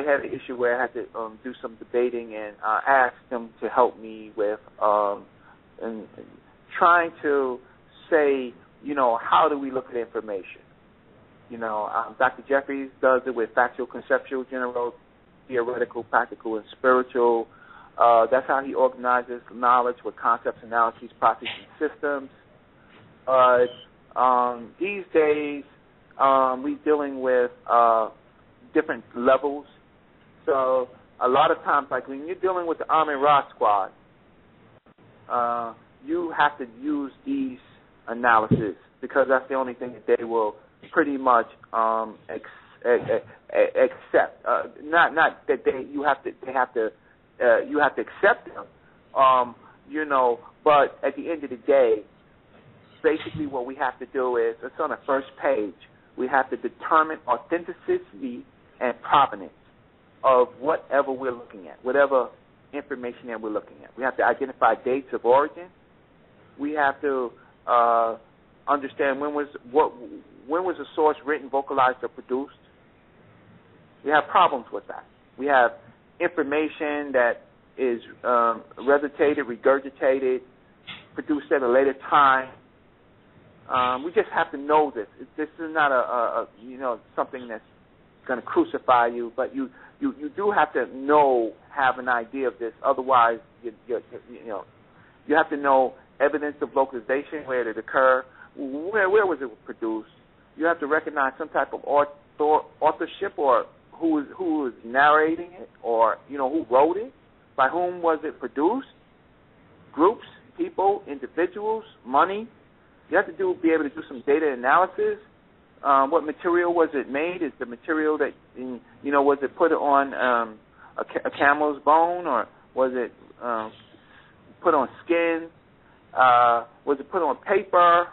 had an issue where I had to do some debating, and I asked him to help me with and trying to say, how do we look at information? Dr. Jeffries does it with factual, conceptual, general, theoretical, practical, and spiritual. That's how he organizes knowledge with concepts, analyses, processes, and systems. These days, we're dealing with different levels. So a lot of times, like when you're dealing with the Army Ra Squad, you have to use these analysis because that's the only thing that they will pretty much accept. Not that you have to accept them. But at the end of the day, basically what we have to do is, it's on the first page, we have to determine authenticity and provenance of whatever we're looking at, whatever information that we're looking at. We have to identify dates of origin. We have to understand when was a source written, vocalized, or produced. We have problems with that. We have information that is regurgitated, produced at a later time. We just have to know this. This is not something that's going to crucify you, but you do have to have an idea of this. Otherwise, you have to know evidence of localization, where did it occur, where was it produced. You have to recognize some type of authorship, or who is narrating it, or who wrote it, by whom was it produced, groups, people, individuals, money. You have to be able to do some data analysis. What material was it made? Is the material that was it put on a camel's bone, or was it put on skin? Was it put on paper?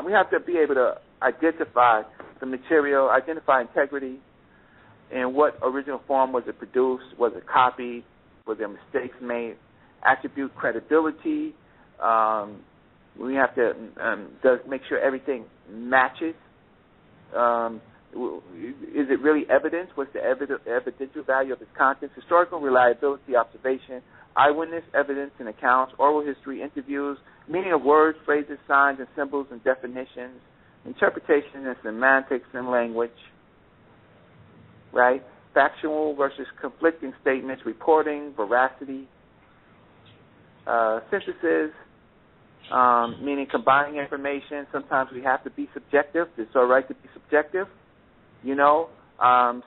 We have to be able to identify the material, identify integrity, and what original form was it produced? Was it copied? Was there mistakes made? Attribute credibility. We have to make sure everything matches. Is it really evidence? What's the evidential value of its contents? Historical reliability, observation, eyewitness evidence and accounts, oral history, interviews, meaning of words, phrases, signs, and symbols and definitions, interpretation and semantics and language, right? Factual versus conflicting statements, reporting, veracity, synthesis, meaning combining information. Sometimes we have to be subjective. It's all right to be subjective.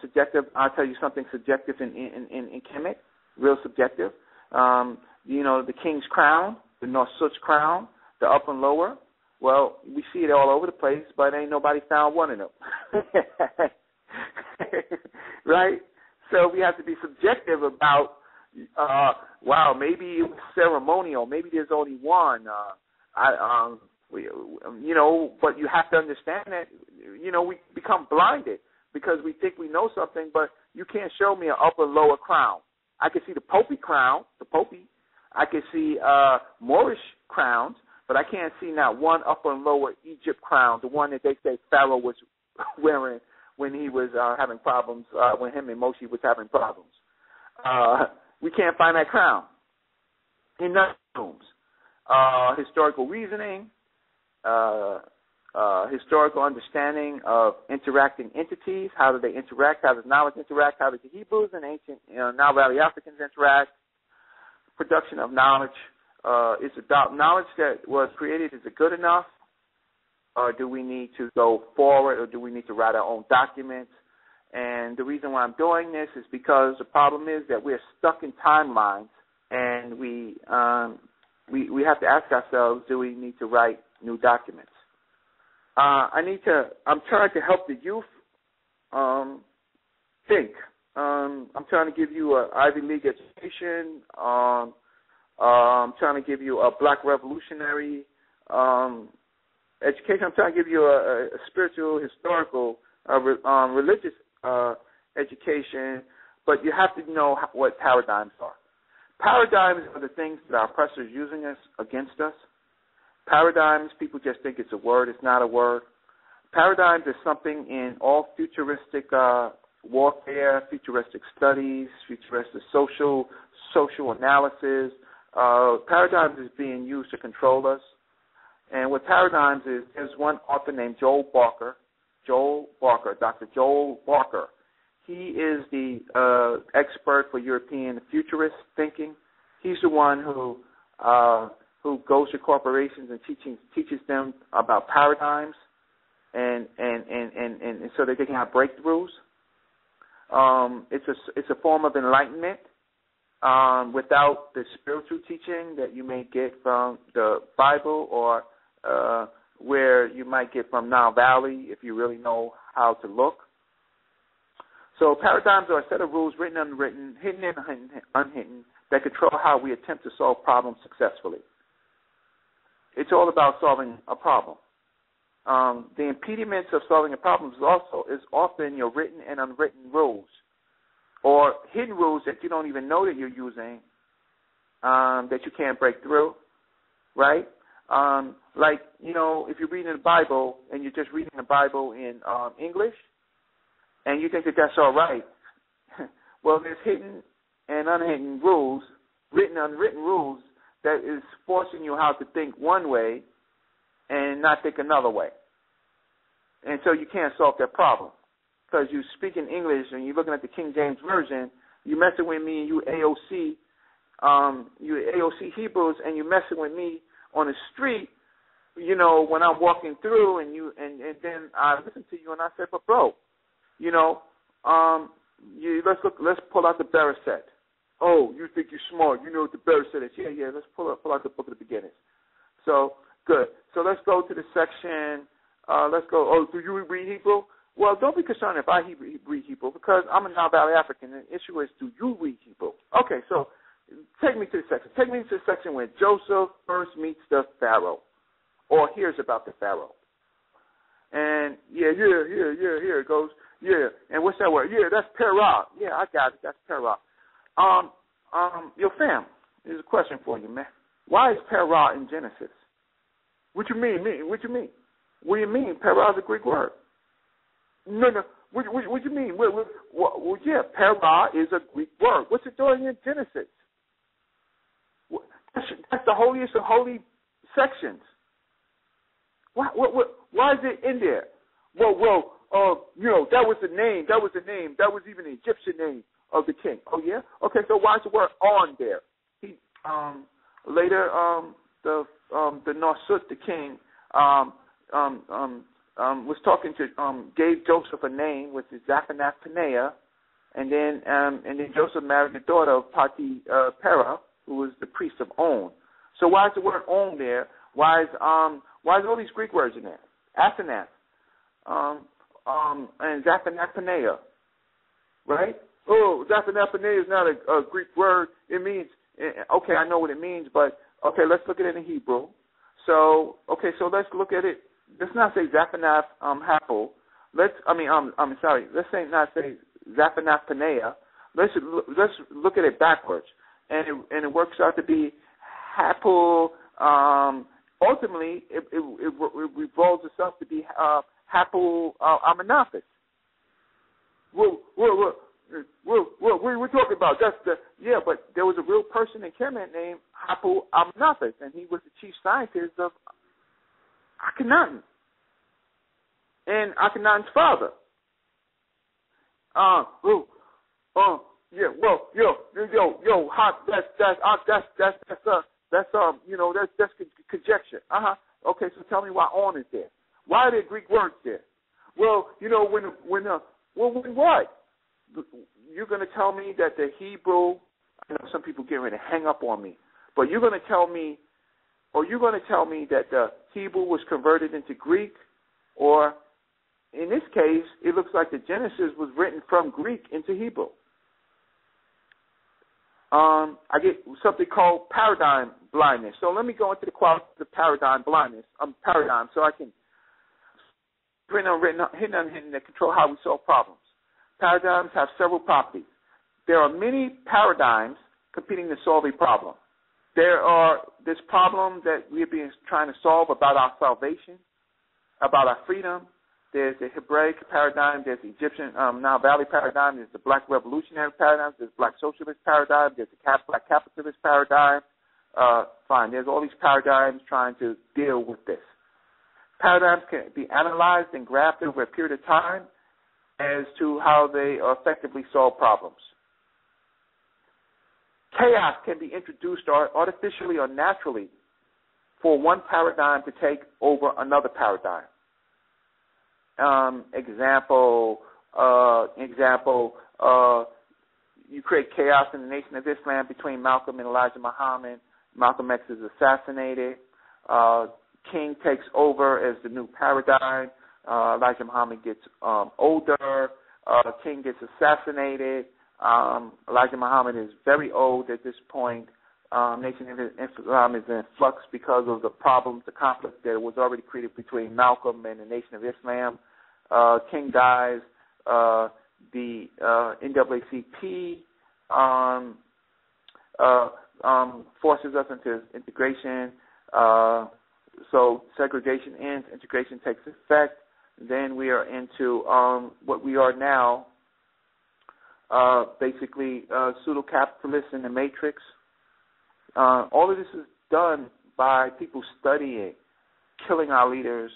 Subjective. I'll tell you something subjective in Kemet, real subjective. The king's crown, the North-Such crown, the upper and lower. Well, we see it all over the place, but ain't nobody found one of them. Right? So we have to be subjective about, maybe it was ceremonial. Maybe there's only one. But you have to understand that, we become blinded. because we think we know something, but you can't show me an upper lower crown. I can see the Popey crown, I can see Moorish crowns, but I can't see not one upper and lower Egypt crown, the one that they say Pharaoh was wearing when he was having problems, when him and Moshe was having problems. We can't find that crown in none of the rooms. Historical reasoning, historical understanding of interacting entities. How do they interact? How does knowledge interact? How did the Hebrews and ancient Nile Valley Africans interact? Production of knowledge. Is the knowledge that was created, is it good enough? Or do we need to go forward, or do we need to write our own documents? And the reason why I'm doing this is because the problem is that we're stuck in timelines, and we have to ask ourselves, do we need to write new documents? I'm trying to help the youth think. I'm trying to give you an Ivy League education. I'm trying to give you a black revolutionary education. I'm trying to give you a spiritual, historical, religious education, but you have to know what paradigms are. Paradigms are the things that our oppressors are using us against us. Paradigms, people just think it's a word. It's not a word. Paradigms is something in all futuristic warfare, futuristic studies, futuristic social analysis. Paradigms is being used to control us. And what paradigms is, there's one author named Dr. Joel Barker. He is the expert for European futurist thinking. He's the one who goes to corporations and teaches them about paradigms and so that they can have breakthroughs. It's a form of enlightenment without the spiritual teaching that you may get from the Bible or where you might get from Nile Valley if you really know how to look. So paradigms are a set of rules, written and unwritten, hidden and unhidden, that control how we attempt to solve problems successfully. It's all about solving a problem. The impediments of solving a problem is often your written and unwritten rules, or hidden rules that you don't even know that you're using, that you can't break through, right? Like, if you're reading the Bible and you're just reading the Bible in English, and you think that that's all right, well, there's hidden and unhidden rules, written and unwritten rules, that is forcing you how to think one way and not think another way. And so you can't solve that problem. Because you speak in English and you're looking at the King James Version, you're messing with me and you AOC Hebrews, and you're messing with me on the street, when I'm walking through, and then I listen to you and I say, but bro, let's pull out the Baraset. Oh, you think you're smart? You know what the Baraset is? Yeah. Let's pull out the Book of the Beginners. So good. So let's go to the section. Let's go. Oh, do you read Hebrew? Well, don't be concerned if I read Hebrew, because I'm a Nile Valley African. And the issue is, do you read Hebrew? Okay, so take me to the section. Take me to the section where Joseph first meets the Pharaoh, or hears about the Pharaoh. And here it goes. Yeah, and what's that word? Yeah, that's Perah. Yeah, I got it. That's Perah. Your fam, here's a question for you, man. Why is Perah in Genesis? What you mean? What do you mean? Perah is a Greek word. No. What do you mean? Well, yeah, Perah is a Greek word. What's it doing in Genesis? That's the holiest of holy sections. Why is it in there? Well, that was the name. That was even the Egyptian name of the king. Oh yeah. Okay. So why is the word on there? He later the Nasut, the king, was talking to gave Joseph a name, which is Zaphanath Paneah, and then Joseph married the daughter of Pera, who was the priest of On. So why is the word On there? Why is all these Greek words in there? Asenath, and Zaphanath Paneah, right? Oh, Zaphanath Paneah is not a Greek word. It means, okay, I know what it means, but okay, let's look at it in Hebrew. So let's look at it. Let's not say Zaphanath Hapel. let's not say Zaphanath Paneah. Let's look at it backwards, and it works out to be Hapul. Ultimately, it revolves itself to be Hapul Amenophis. What are we talking about? But there was a real person in Kemet named Hapul Amenophis, and he was the chief scientist of Akhenaten and Akhenaten's father. That's conjecture. Okay, so tell me why on is there? Why are there Greek words there? Well, when what? You're going to tell me that the Hebrew, I know some people get ready to hang up on me, but you're going to tell me that the Hebrew was converted into Greek, or in this case, it looks like the Genesis was written from Greek into Hebrew. I get something called paradigm blindness. So let me go into the quality of paradigm blindness. Paradigm, so I can hidden that control how we solve problems. Paradigms have several properties. There are many paradigms competing to solve a problem. There are this problem that we've been trying to solve about our salvation, about our freedom. There's the Hebraic paradigm. There's the Egyptian Nile Valley paradigm. There's the Black Revolutionary paradigm. There's the Black Socialist paradigm. There's the Black Capitalist paradigm. Fine. There's all these paradigms trying to deal with this. Paradigms can be analyzed and graphed over a period of time as to how they effectively solve problems. Chaos can be introduced artificially or naturally for one paradigm to take over another paradigm. Example, you create chaos in the Nation of Islam between Malcolm and Elijah Muhammad. Malcolm X is assassinated. King takes over as the new paradigm. Elijah Muhammad gets older. King gets assassinated. Elijah Muhammad is very old at this point. Nation of Islam is in flux because of the problems, the conflict that was already created between Malcolm and the Nation of Islam. King dies. The NAACP forces us into integration. So segregation ends, integration takes effect. Then we are into what we are now, basically pseudo-capitalists in the matrix. All of this is done by people studying, killing our leaders,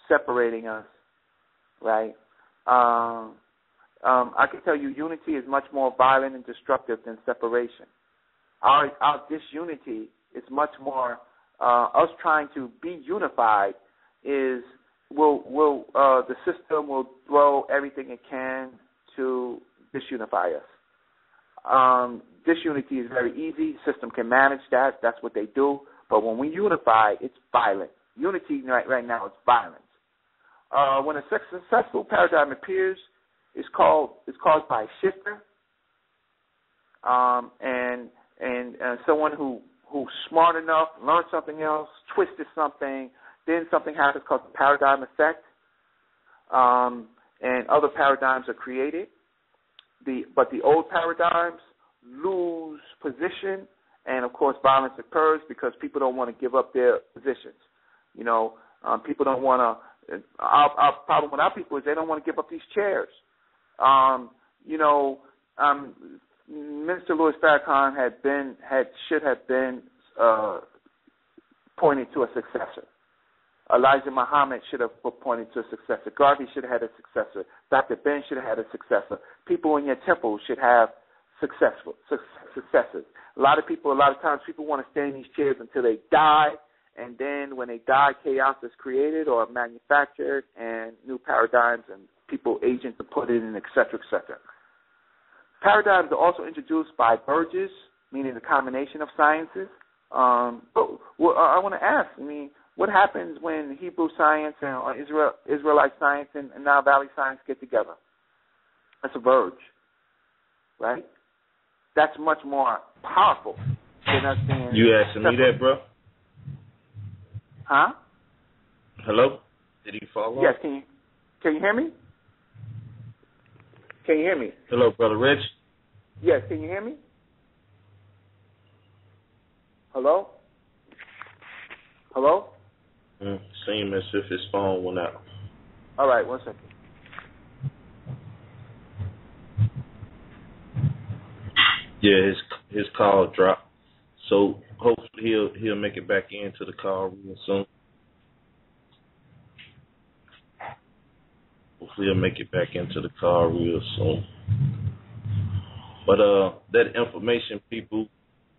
separating us, right? I can tell you unity is much more violent and destructive than separation. Our disunity is much more, us trying to be unified the system will throw everything it can to disunify us. Disunity is very easy. System can manage that. That's what they do. But when we unify, it's violent. Unity right now is violence. When a successful paradigm appears, it's caused by a shifter, and someone who's smart enough, learned something else, twisted something, then something happens called the paradigm effect, and other paradigms are created. But the old paradigms lose position, and of course violence occurs because people don't want to give up their positions. People don't want to. Our problem with our people is they don't want to give up these chairs. Minister Louis Farrakhan should have been pointed to a successor. Elijah Muhammad should have pointed to a successor. Garvey should have had a successor. Dr. Ben should have had a successor. People in your temple should have successors. A lot of times people want to stay in these chairs until they die, and then when they die, chaos is created or manufactured, and new paradigms and people agents are put in, et cetera, et cetera. Paradigms are also introduced by Burgess, meaning the combination of sciences. But I want to ask, what happens when Hebrew science and Israelite science and Nile Valley science get together? That's a verge, right? That's much more powerful than us being. You asking me that, bro? Huh? Hello? Did he follow? Yes. Can you hear me? Can you hear me? Hello, Brother Reggie. Yes, can you hear me? Hello? Hello? Seems as if his phone went out. All right, 1 second. Yeah, his call dropped. So hopefully he'll make it back into the call real soon. Hopefully he'll make it back into the call real soon. But that information, people,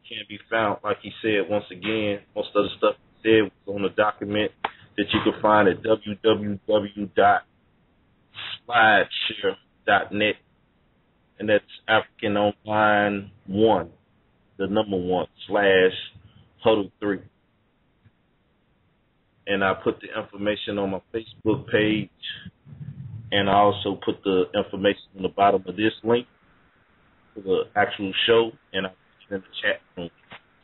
can be found, like he said, once again, most of the stuff he said was on a document that you can find at www.slideshare.net, and that's African Online 1, the number 1, /Huddle 3. And I put the information on my Facebook page, and I also put the information on the bottom of this link for the actual show, and I put it in the chat room.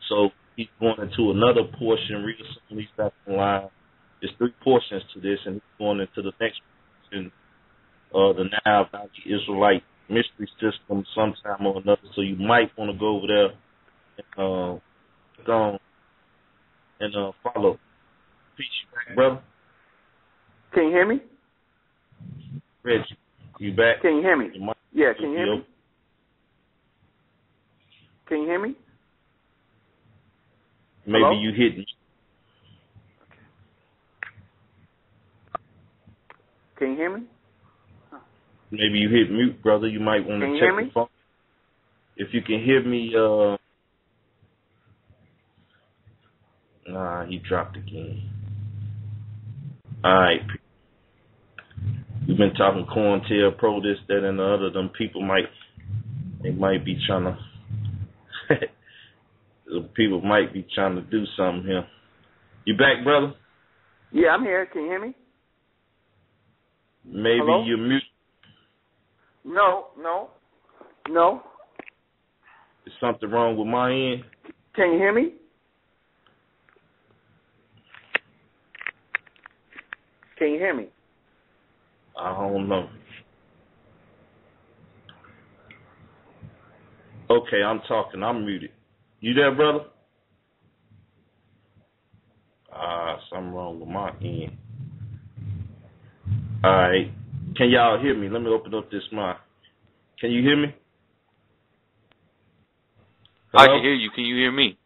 So he's going into another portion real soon. He's back online. There's 3 portions to this, and he's going into the next portion, the Nile Valley Israelite Mystery System sometime or another. So you might want to go over there and go and follow. Peace, you back, brother? Can you hear me? Reggie, you back? Can you hear me? Yeah, can you hear me? Can you hear me? Maybe Hello? you hit me. Can you hear me? Maybe you hit mute, brother. You might want to check the phone. If you can hear me, nah, he dropped again. All right. We've been talking COINTELPRO, pro, this, that, and the other. Them people might be trying to people might be trying to do something here. You back, brother? Yeah, I'm here. Can you hear me? Maybe Hello? you're mute. No. Is something wrong with my end? Can you hear me? Can you hear me? I don't know. Okay, I'm talking. I'm muted. You there, brother? Something wrong with my end. All right. Can y'all hear me? Let me open up this mic. Can you hear me? Hello? I can hear you. Can you hear me?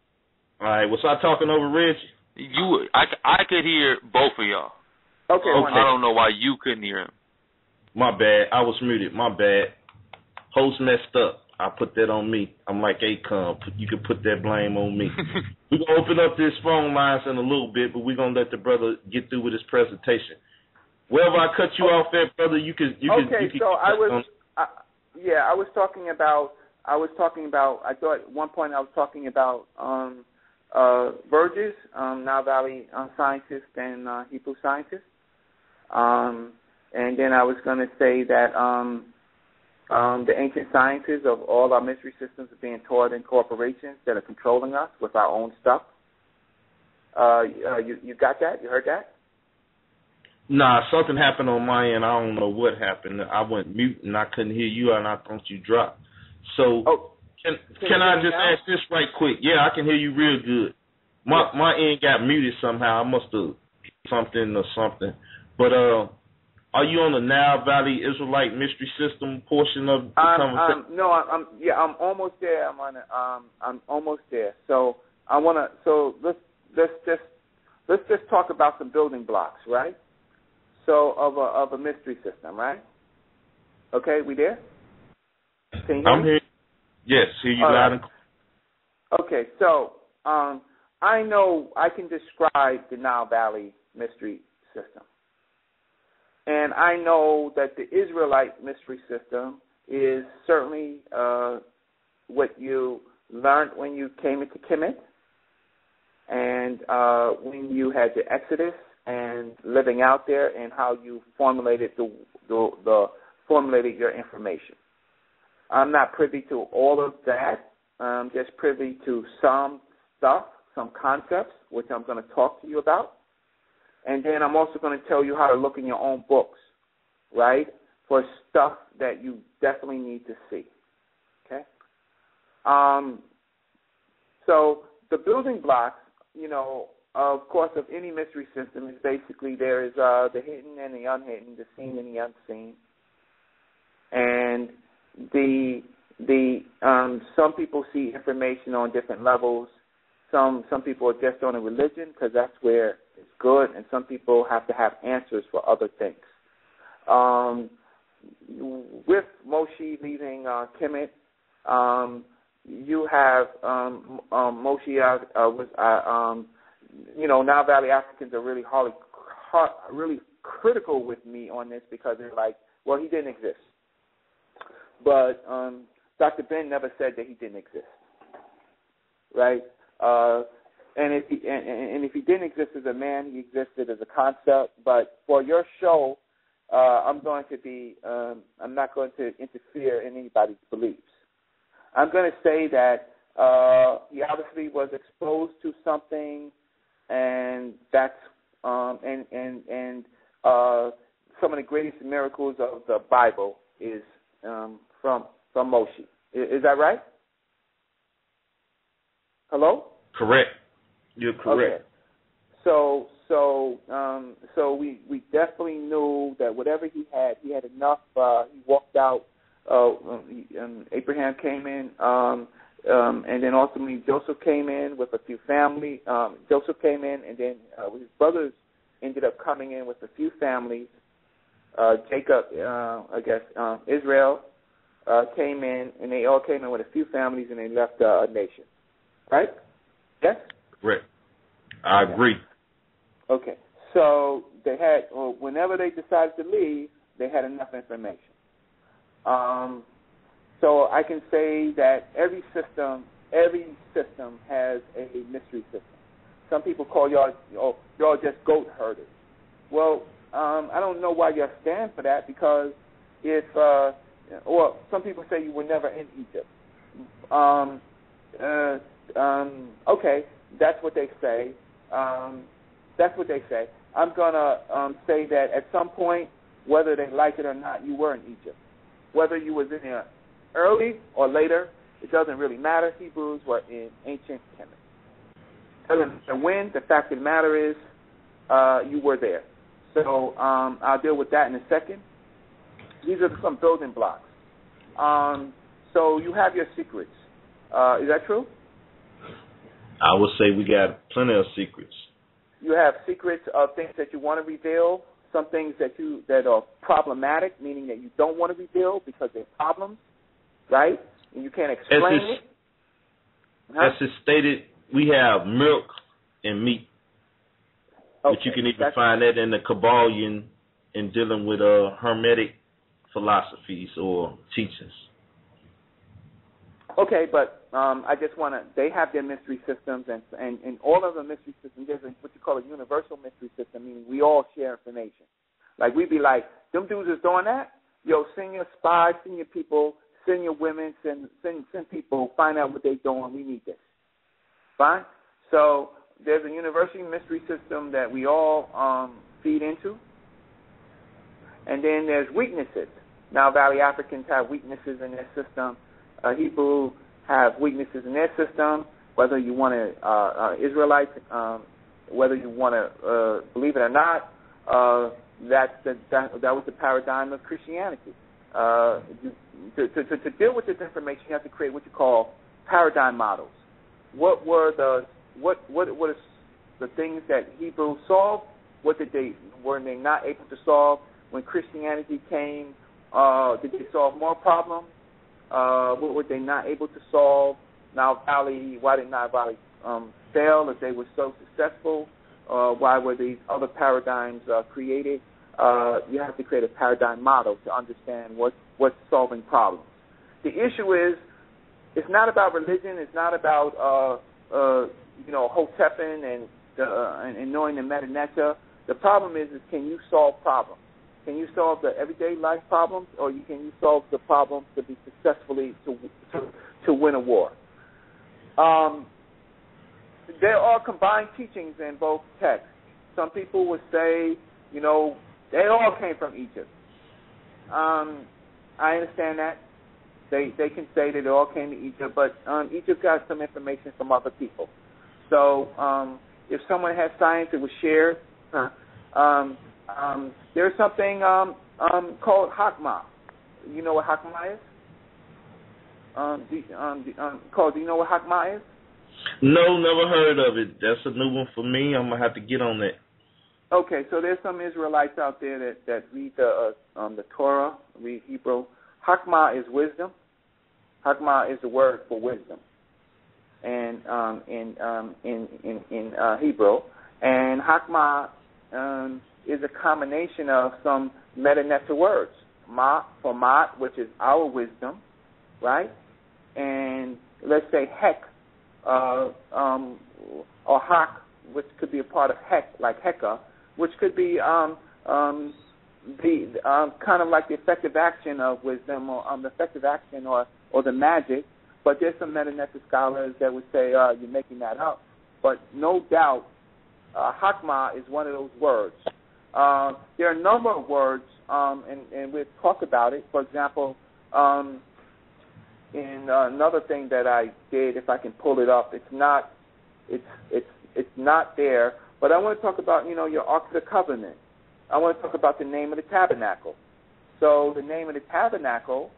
All right. Was I talking over Reggie? I could hear both of y'all. Okay. I don't know why you couldn't hear him. My bad. I was muted. My bad. Host messed up. I put that on me. I'm like Akon. You can put that blame on me. We're going to open up this phone lines in a little bit, but we're going to let the brother get through with his presentation. Wherever I cut you off at, brother, you can. I was talking about, I thought at one point I was talking about Burgess, Nile Valley scientist and Hebrew scientist. And then I was going to say that the ancient sciences of all our mystery systems are being taught in corporations that are controlling us with our own stuff. You got that? You heard that? Nah, something happened on my end. I don't know what happened. I went mute and I couldn't hear you, and I thought you dropped. So can I just ask this right quick? Yeah, I can hear you real good. My end got muted somehow. I must have something or something. But are you on the Nile Valley Israelite Mystery System portion of the conversation? I'm almost there. I'm almost there. So let's just talk about some building blocks, right? So of a mystery system, right? Okay, we there? Can you hear I'm me? here. Yes, hear you loud and clear. Okay, so I know I can describe the Nile Valley mystery system. And I know that the Israelite mystery system is certainly what you learned when you came into Kemet and when you had the Exodus and living out there and how you formulated formulated your information. I'm not privy to all of that. I'm just privy to some stuff, some concepts, which I'm going to talk to you about. And then I'm also going to tell you how to look in your own books, right, for stuff that you definitely need to see. Okay? So the building blocks, of course, of any mystery system is basically there is the hidden and the unhidden, the seen and the unseen. And some people see information on different levels. Some people are just on a religion because that's where it's good, and some people have to have answers for other things. With Moshe leaving Kemet, you have Moshe Nile Valley Africans are really really critical with me on this because they're like, well, he didn't exist. But Dr. Ben never said that he didn't exist, right? And if he didn't exist as a man, he existed as a concept. But for your show, I'm not going to interfere in anybody's beliefs. I'm going to say that he obviously was exposed to something, and that's and some of the greatest miracles of the Bible is from Moshe. Is that right? Hello? Correct. You're correct. Okay. So we definitely knew that whatever he had enough. He walked out. Abraham came in, and then ultimately Joseph came in with a few family. Joseph came in, and then his brothers ended up coming in with a few families. Jacob, Israel came in, and they all came in with a few families, and they left a nation. Right? Yes? Correct. I agree. Okay. So they had, whenever they decided to leave, they had enough information. So I can say that every system has a mystery system. Some people call y'all just goat herders. Well, I don't know why y'all stand for that, because some people say you were never in Egypt. Okay, that's what they say. I'm gonna say that at some point, whether they like it or not, you were in Egypt. Whether you was in there early or later, it doesn't really matter. Hebrews were in ancient Kemet. Doesn't matter when. The fact of the matter is, you were there. So I'll deal with that in a second. These are some building blocks. So you have your secrets. Is that true? I would say we got plenty of secrets. You have secrets of things that you want to reveal, some things that are problematic, meaning that you don't want to reveal because they're problems, right? And you can't explain it. As it's stated, we have milk and meat. Okay, but you can even find that in the Kabbalion in dealing with Hermetic philosophies or teachings. Okay, but I just want to, they have their mystery systems, and all of the mystery systems, there's what you call a universal mystery system, meaning we all share information. Like, we'd be like, them dudes is doing that? Yo, send your spies, send your people, send your women, send people, find out what they're doing. We need this. Fine? So there's a universal mystery system that we all feed into. And then there's weaknesses. Now, Valley Africans have weaknesses in their system. Hebrew have weaknesses in their system. Whether you want to Israelite, whether you want to believe it or not, that was the paradigm of Christianity. To deal with this information, you have to create what you call paradigm models. What were the things that Hebrew solved? Were they not able to solve when Christianity came? Did they solve more problems? What were they not able to solve? Nile Valley, why did Nile Valley fail if they were so successful? Why were these other paradigms created? You have to create a paradigm model to understand what's solving problems. The issue is, it's not about religion. It's not about Hotepin and knowing the Metanetia. The problem is can you solve problems? Can you solve the everyday life problems, or can you solve the problems to be successfully to win a war? There are combined teachings in both texts. Some people would say, they all came from Egypt. I understand that. They can say that it all came to Egypt, but Egypt got some information from other people. So if someone has science, it was shared. There's something called Hakma. You know what Hakma is? Do you know what Hakma is? No, never heard of it. That's a new one for me. I'm gonna have to get on that. Okay, so there's some Israelites out there that read the Torah, read Hebrew. Hakma is wisdom. Hakma is the word for wisdom, and in Hebrew, and Hakma is a combination of some meta words. Ma for mat, which is our wisdom, right? And let's say hek, or hak, which could be a part of hek, like heka, which could be kind of like the effective action of wisdom, or the effective action or the magic. But there's some meta scholars that would say you're making that up. But no doubt, hakma is one of those words. There are a number of words, and we'll talk about it. For example, in another thing that I did, if I can pull it up, it's not there. But I want to talk about, your Ark of the Covenant. I want to talk about the name of the tabernacle. So the name of the tabernacle,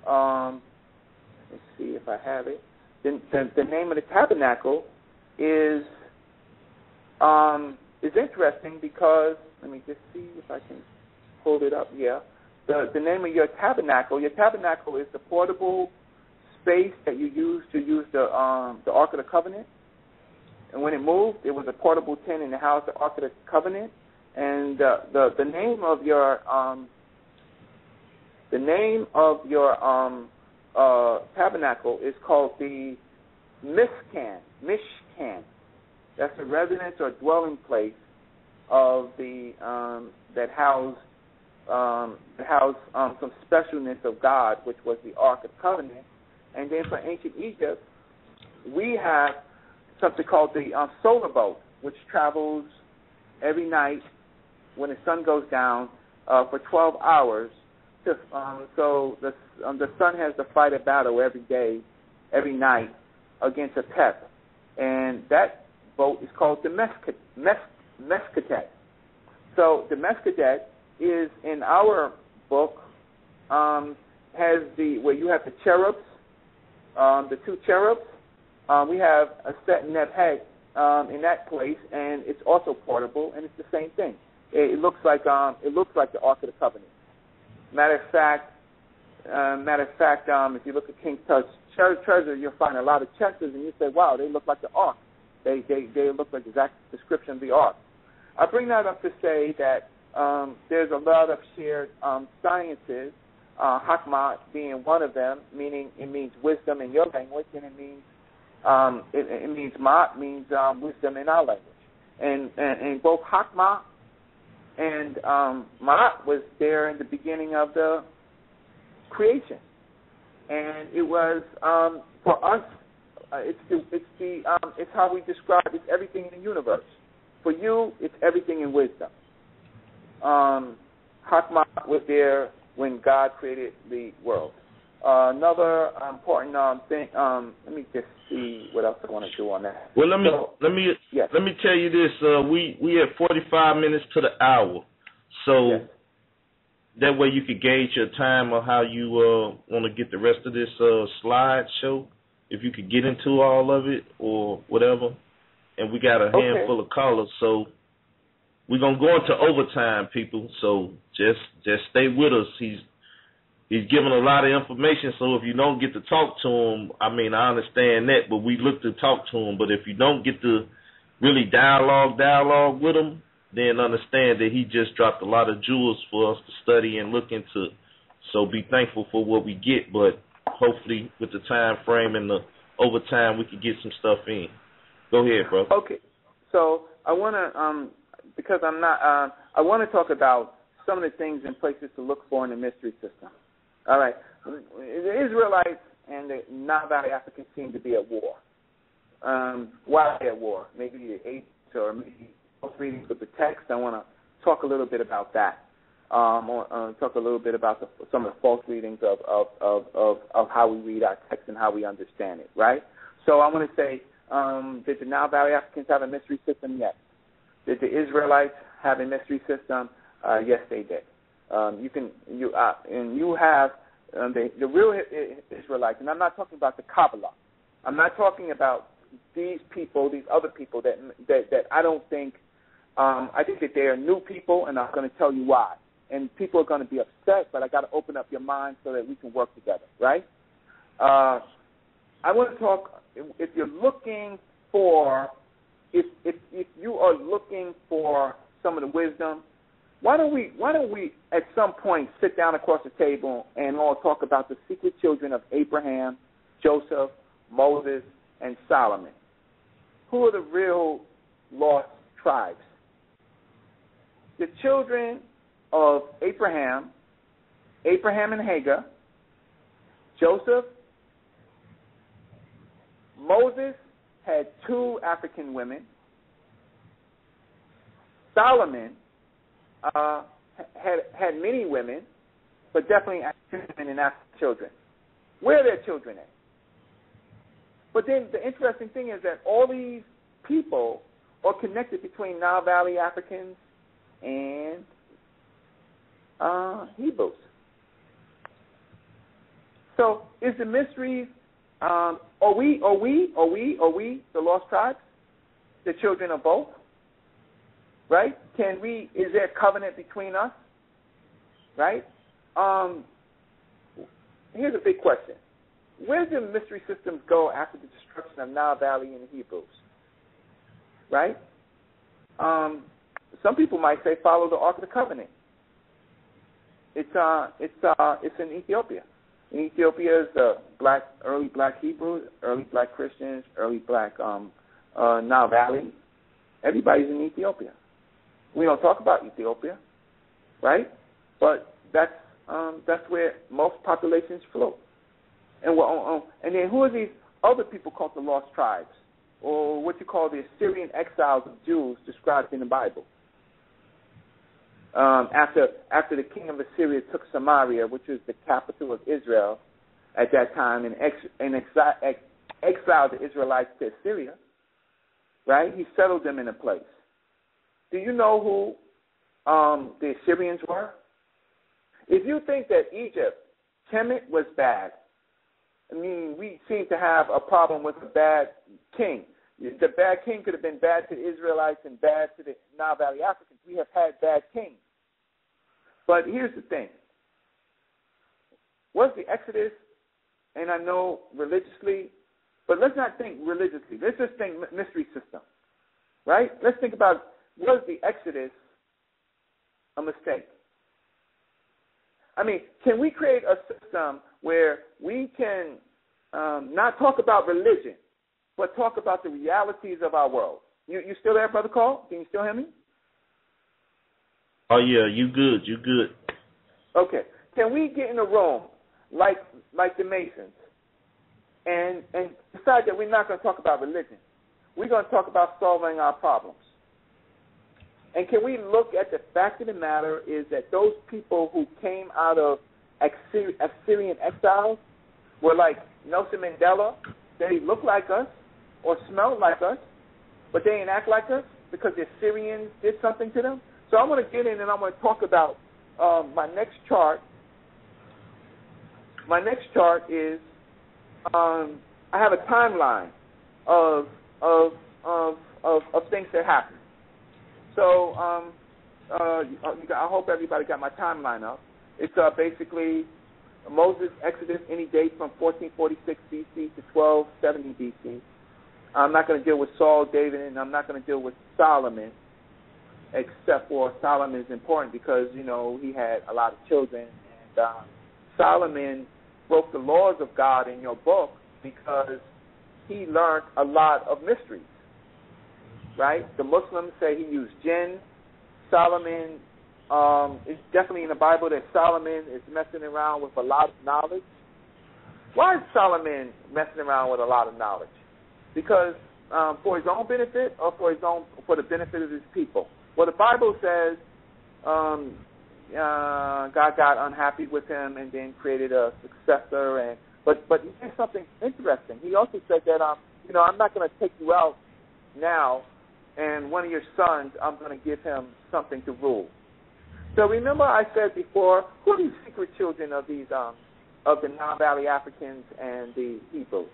let's see if I have it. The name of the tabernacle is interesting because, let me just see if I can pull it up. Yeah. The name of your tabernacle is the portable space that you use the Ark of the Covenant. And when it moved, it was a portable tent in the house, the Ark of the Covenant. And the name of your tabernacle is called the Mishkan. That's the residence or dwelling place of the that housed some specialness of God, which was the Ark of the Covenant. And then for ancient Egypt, we have something called the solar boat, which travels every night when the sun goes down for 12 hours. So the sun has to fight a battle every day, every night against a pep. And that boat is called the Mescadet. So the Mescadet is, in our book, has where you have the cherubs, the two cherubs. We have a set in that head in that place, and it's also portable, and it's the same thing. It looks like the Ark of the Covenant. Matter of fact, if you look at King Tut's treasure, you'll find a lot of chestnuts, and you say, "Wow, they look like the Ark. They look like the exact description of the Ark." I bring that up to say that there's a lot of shared sciences. Hakma being one of them, meaning it means wisdom in your language, and it means it means Ma'at means wisdom in our language. And both Hakma and Ma'at was there in the beginning of the creation. And it was, for us, it's how we describe it's everything in the universe. For you, it's everything in wisdom. Hakma was there when God created the world. Another important thing. Let me just see what else I want to do on that. Well, let me tell you this. We have 45 minutes to the hour, so yes. That way you could gauge your time or how you want to get the rest of this slideshow. If you could get into all of it or whatever, and we got a handful of callers, so we're gonna go into overtime, people. So just stay with us. He's giving a lot of information, so if you don't get to talk to him, I mean, I understand that, but we look to talk to him. But if you don't get to really dialogue with him, then understand that he just dropped a lot of jewels for us to study and look into. So be thankful for what we get, but hopefully with the time frame and the overtime, we could get some stuff in. Go ahead, bro. Okay. So I want to, because I'm not, I want to talk about some of the things and places to look for in the mystery system. All right. The Israelites and the Nile Valley Africans seem to be at war. Why at war? Maybe the 8th or maybe readings of the text. I want to talk a little bit about that. talk a little bit about some of the false readings of how we read our text and how we understand it, right? So I want to say, did the Nile Valley Africans have a mystery system? Yes. Did the Israelites have a mystery system? Yes, they did. You have the real Israelites, and I'm not talking about the Kabbalah. I'm not talking about these people, these other people that I don't think. I think that they are new people, and I'm going to tell you why. And people are going to be upset, but I got to open up your mind so that we can work together, right? I want to talk. If you're looking for, if you are looking for some of the wisdom, why don't we at some point sit down across the table and all talk about the secret children of Abraham, Joseph, Moses, and Solomon? Who are the real lost tribes? The children of Abraham and Hagar, Joseph, Moses had 2 African women. Solomon had many women, but definitely African women and African children. Where are their children at? But then the interesting thing is that all these people are connected between Nile Valley Africans and Hebrews. So is the mystery, are we the lost tribes, the children of both? Right? Is there a covenant between us? Right? Here's a big question. Where do mystery systems go after the destruction of Nile Valley and the Hebrews? Right? Some people might say follow the Ark of the Covenant. It's in Ethiopia. In Ethiopia is early black Hebrews, early black Christians, early black Nile Valley. Everybody's in Ethiopia. We don't talk about Ethiopia, right? But that's where most populations flow. And then who are these other people called the lost tribes, or what you call the Assyrian exiles of Jews described in the Bible? After the king of Assyria took Samaria, which was the capital of Israel at that time, and exiled the Israelites to Assyria, right? He settled them in a place. Do you know who the Assyrians were? If you think that Egypt, Kemet, was bad, I mean, we seem to have a problem with a bad king. The bad king could have been bad to the Israelites and bad to the Nile Valley Africans. We have had bad kings. But here's the thing. Was the Exodus, and I know religiously, but let's not think religiously. Let's just think mystery system, right? Let's think about, was the Exodus a mistake? I mean, can we create a system where we can not talk about religion, but talk about the realities of our world? You still there, Brother Carl? Can you still hear me? Oh, yeah, you good. Okay. Can we get in a room like the Masons and decide that we're not going to talk about religion? We're going to talk about solving our problems. And can we look at the fact of the matter is that those people who came out of Assyrian exiles were like Nelson Mandela. They look like us or smell like us, but they didn't act like us because the Assyrians did something to them. So I'm going to get in and I'm going to talk about my next chart. My next chart is I have a timeline of things that happened. So I hope everybody got my timeline up. It's basically Moses, Exodus, any date from 1446 BC to 1270 BC. I'm not going to deal with Saul, David, and I'm not going to deal with Solomon, except for Solomon is important because, you know, he had a lot of children. And Solomon broke the laws of God in your book because he learned a lot of mysteries, right? The Muslims say he used jinn. Solomon, it's definitely in the Bible that Solomon is messing around with a lot of knowledge. Why is Solomon messing around with a lot of knowledge? Because for his own benefit or for the benefit of his people? Well, the Bible says God got unhappy with him and then created a successor. But he did something interesting. He also said that I'm not going to take you out now, and one of your sons, I'm going to give him something to rule. So remember I said before, who are these secret children of these of the Nile Valley Africans and the Hebrews?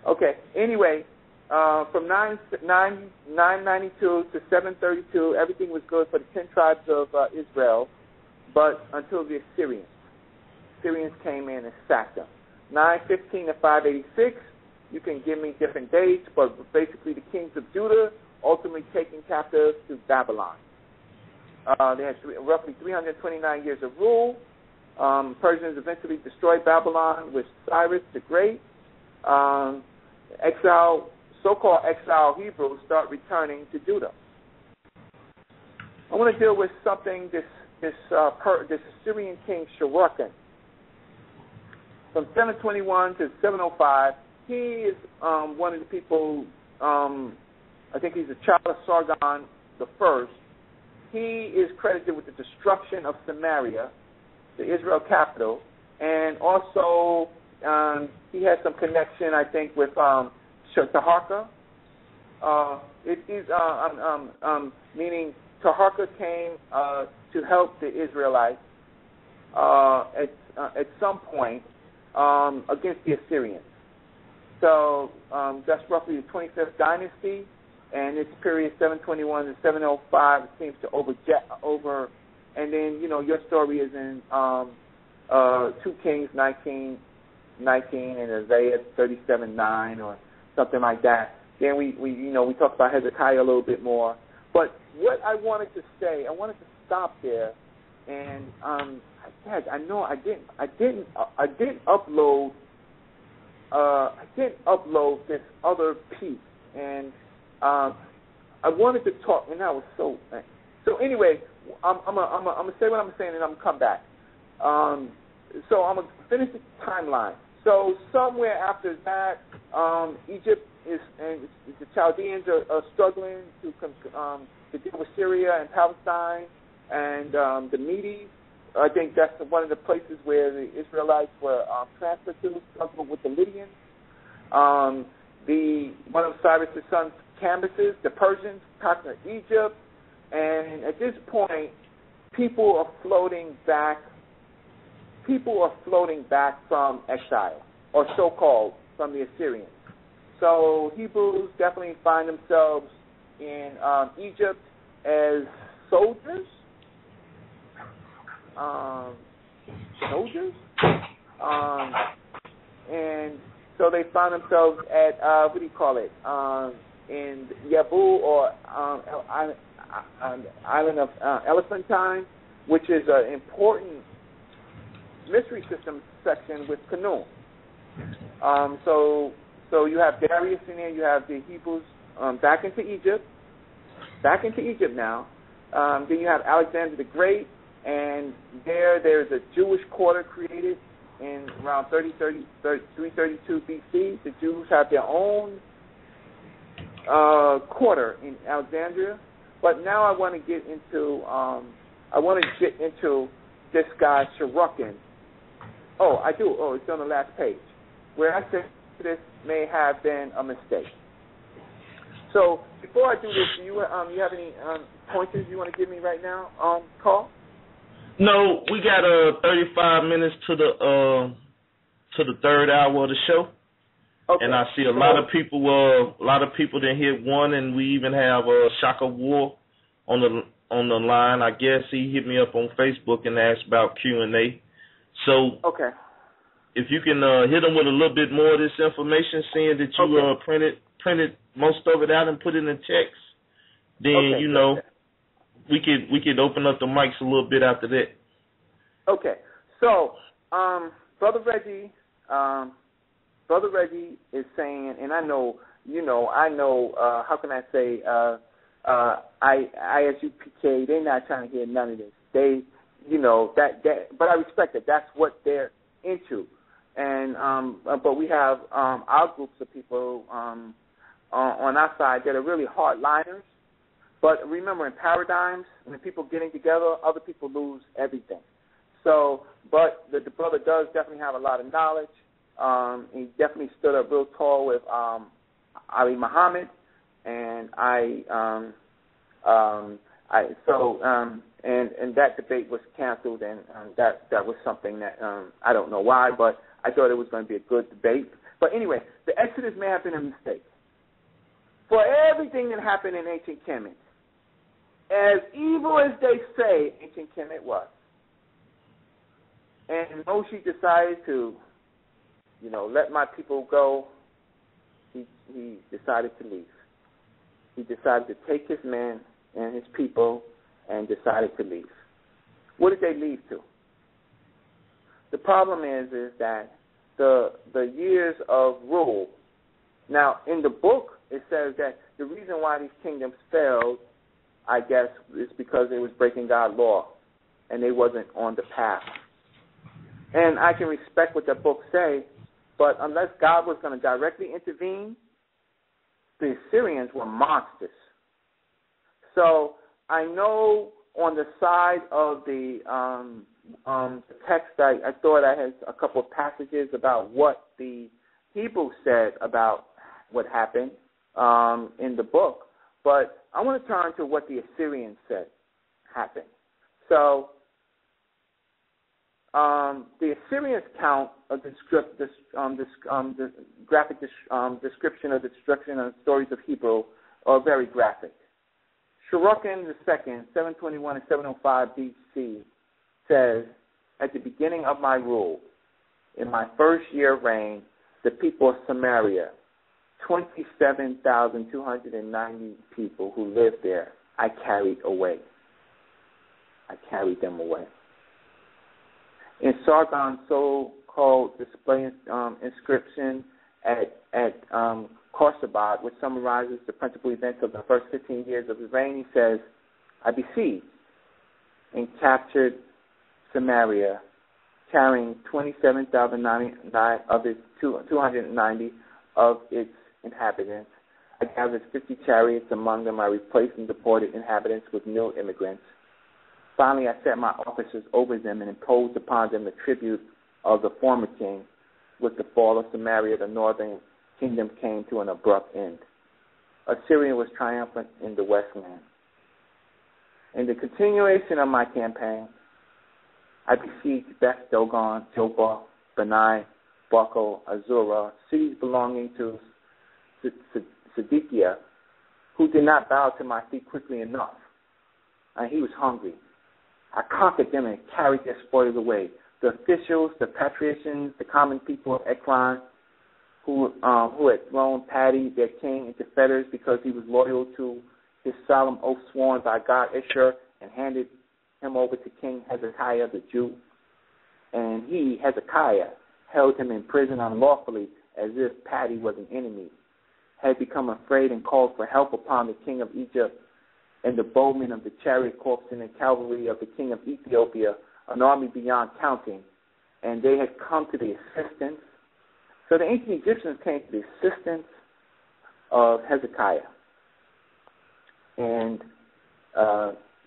Okay. Anyway, from 992 to 732, everything was good for the 10 tribes of Israel, but until the Assyrians. Assyrians came in and sacked them. 915 to 586, you can give me different dates, but basically the kings of Judah ultimately taken captive to Babylon. They had roughly 329 years of rule. Persians eventually destroyed Babylon with Cyrus the Great. So-called exile Hebrews start returning to Judah. I want to deal with something this Assyrian king Showtime. From 721 to 705, he is one of the people. I think he's a child of Sargon the First. He is credited with the destruction of Samaria, the Israel capital, and also he has some connection, I think, with Taharka. Meaning Taharka came to help the Israelites at some point against the Assyrians. So that's roughly the 25th dynasty, and its period 721 to 705 seems to over. And then your story is in 2 Kings 19 and Isaiah 37:9 or something like that. Then we talked about Hezekiah a little bit more. But what I wanted to say, I wanted to stop there, and I know I didn't upload this other piece, and I wanted to talk, and I was so anyway. I'm gonna say what I'm saying, and I'm gonna come back. So I'm gonna finish the timeline. So somewhere after that, Egypt and the Chaldeans are struggling to deal with Syria and Palestine and the Medes. I think that's one of the places where the Israelites were transferred to, struggled with the Lydians. One of Cyrus' sons, Cambyses, the Persians, conquered Egypt. And at this point, people are floating back from exile, or so-called from the Assyrians. So Hebrews definitely find themselves in Egypt as soldiers. And so they find themselves at, in Yabu, or island of Elephantine, which is an important mystery system section with Canaan. So you have Darius in there. You have the Hebrews back into Egypt now. Then you have Alexander the Great, and there's a Jewish quarter created in around 332 BC. The Jews have their own quarter in Alexandria. But now I want to get into this guy Showtime. Oh, I do. Oh, it's on the last page where I said this may have been a mistake. So before I do this, do you have any pointers you want to give me right now, Carl? No, we got 35 minutes to the third hour of the show. Okay. And I see a lot of people didn't hit one, and we even have Shaka War on the line. I guess he hit me up on Facebook and asked about Q&A. So okay, if you can hit him with a little bit more of this information, seeing that you printed most of it out and put it in text, then we could open up the mics a little bit after that. Okay. So, Brother Reggie is saying, and I know, how can I say, ISUPK, they're not trying to hear none of this. They, but I respect it. That's what they're into. And, but we have our groups of people on our side that are really hardliners. But remember, in paradigms, when people getting together, other people lose everything. So, but the brother does definitely have a lot of knowledge. He definitely stood up real tall with Ali Muhammad, and and that debate was canceled, and that was something that I don't know why, but I thought it was going to be a good debate. But anyway, the Exodus may have been a mistake. For everything that happened in ancient Kemet, as evil as they say ancient Kemet was, and Moshe decided to, let my people go, he decided to leave. He decided to take his men and his people and decided to leave. What did they leave to? The problem is that the years of rule. Now, in the book, it says that the reason why these kingdoms failed, I guess, is because they was breaking God's law and they wasn't on the path. And I can respect what that book say, but unless God was going to directly intervene, the Assyrians were monsters. So I know on the side of the text, I thought I had a couple of passages about what the Hebrew said about what happened in the book. But I want to turn to what the Assyrians said happened. So the Assyrians count the graphic description of the destruction of stories of Hebrew are very graphic. Shorokin II, 721 and 705 BC, says, at the beginning of my rule, in my first year of reign, the people of Samaria, 27,290 people who lived there, I carried away. I carried them away. In Sargon's so-called display inscription at Khorsabad, which summarizes the principal events of the first 15 years of his reign, he says, I besieged and captured Samaria, carrying 290 of its inhabitants. I gathered 50 chariots. Among them I replaced and deported inhabitants with new immigrants. Finally, I set my officers over them and imposed upon them the tribute of the former king. With the fall of Samaria, the northern kingdom came to an abrupt end. Assyria was triumphant in the westland. In the continuation of my campaign, I besieged Beth Dogon, Jobah, Benai, Baco, Azura, cities belonging to Siddiqui, who did not bow to my feet quickly enough. And he was hungry. I conquered them and carried their spoils away. The officials, the patricians, the common people of Ekron, who had thrown Paddy, their king, into fetters because he was loyal to his solemn oath sworn by God Ishur, and handed him over to King Hezekiah the Jew. And he, Hezekiah, held him in prison unlawfully as if Paddy was an enemy, had become afraid and called for help upon the king of Egypt and the bowmen of the chariot corps and the cavalry of the king of Ethiopia, an army beyond counting, and they had come to the assistance. So the ancient Egyptians came to the assistance of Hezekiah. And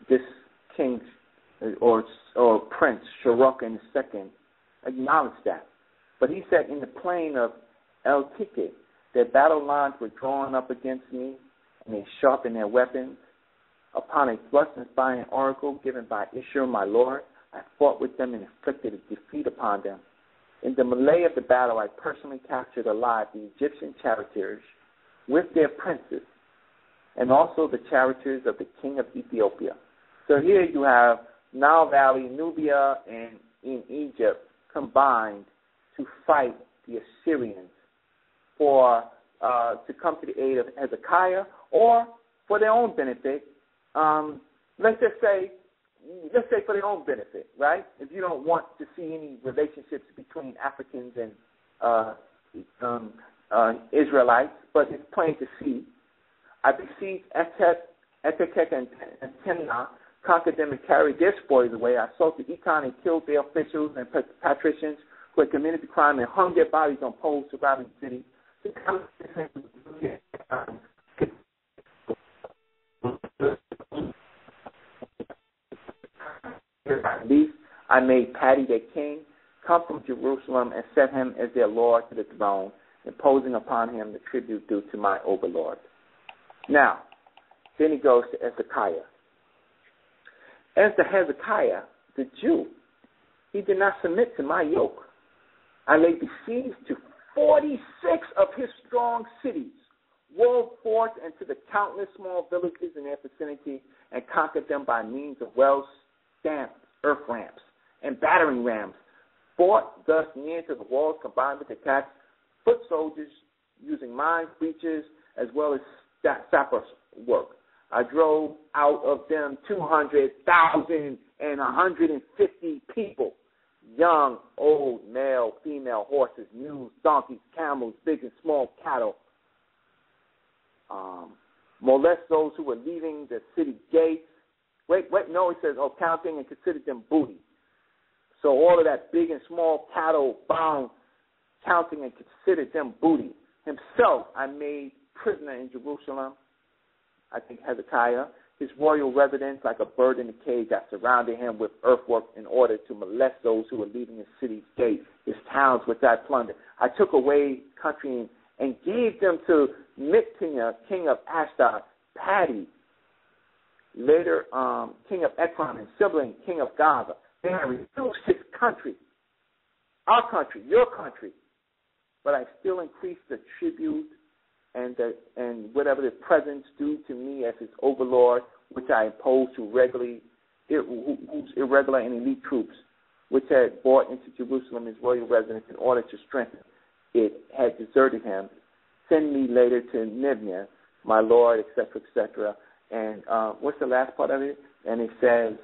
this king or prince, Shorokin II, acknowledged that. But he said, in the plain of El Tikit, their battle lines were drawn up against me, and they sharpened their weapons. Upon a thrust-inspiring oracle given by Ishur, my lord, I fought with them and inflicted a defeat upon them. In the melee of the battle, I personally captured alive the Egyptian charioteers with their princes, and also the charioteers of the king of Ethiopia. So here you have Nile Valley, Nubia, and in Egypt combined to fight the Assyrians for to come to the aid of Hezekiah, or for their own benefit. Let's say for their own benefit, right? If you don't want to see any relationships between Africans and Israelites, but it's plain to see. I besieged Etekek and Timnah, conquered them and carried their spoils away. I assaulted Ekron and killed their officials and patricians who had committed the crime and hung their bodies on poles surrounding the city. I made Paddy their king, come from Jerusalem, and set him as their lord to the throne, imposing upon him the tribute due to my overlord. Now, then he goes to Hezekiah. As to Hezekiah, the Jew, he did not submit to my yoke. I laid siege to 46 of his strong cities, walled forth into the countless small villages in their vicinity, and conquered them by means of wells, stamps, earth ramps, and battering rams, fought thus near to the walls combined with attacks, foot soldiers using mines, breaches, as well as sappers' work. I drove out of them 200,000 and 150 people, young, old, male, female, horses, mules, donkeys, camels, big and small cattle. Molest those who were leaving the city gates. No, he says, counting and considered them booty. So all of that big and small cattle bound, counting and considered them booty. Himself I made prisoner in Jerusalem, I think Hezekiah, his royal residence like a bird in a cage. I surrounded him with earthwork in order to molest those who were leaving his city's gate, his towns which I plundered. I took away country and gave them to Miktinah, king of Ashdod, Paddy, later king of Ekron, and Sibling, king of Gaza. Then I reduced his country, our country, your country, but I still increased the tribute and whatever the presents due to me as his overlord, which I imposed to irregular and elite troops, which had brought into Jerusalem his royal residence in order to strengthen it, had deserted him. Send me later to Nibnah, my lord, etc., etc. And what's the last part of it? And he says,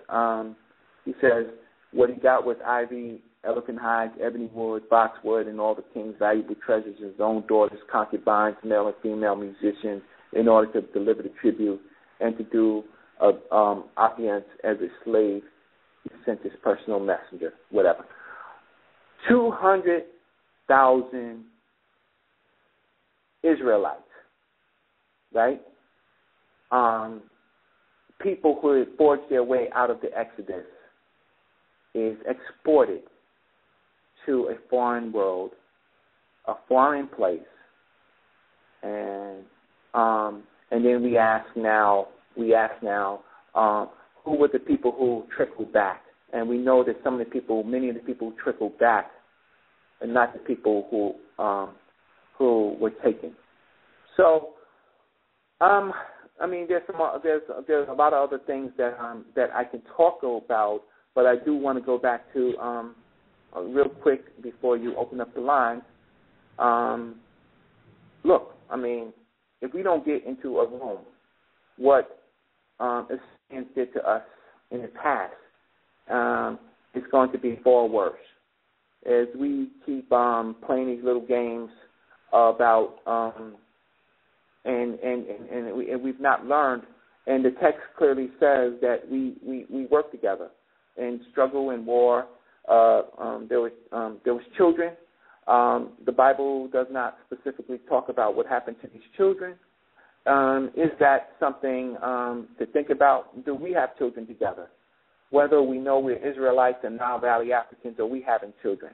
what he got was ivy, elephant hides, ebony wood, boxwood, and all the king's valuable treasures, his own daughters, concubines, male and female musicians, in order to deliver the tribute and to do audience as a slave. He sent his personal messenger, whatever. 200,000 Israelites, right? People who had forged their way out of the Exodus is exported to a foreign world, a foreign place, and then we ask now, who were the people who trickled back? And we know that many of the people who trickled back are not the people who were taken. So, there's a lot of other things that I can talk about, but I do want to go back to real quick before you open up the line. Look, if we don't get into a room, what Assyrians did to us in the past, it's going to be far worse. As we keep playing these little games about and we've not learned, and the text clearly says that we work together in struggle and war. There was children. The Bible does not specifically talk about what happened to these children. Is that something to think about? Do we have children together? Whether we know we're Israelites and Nile Valley Africans, or we having children,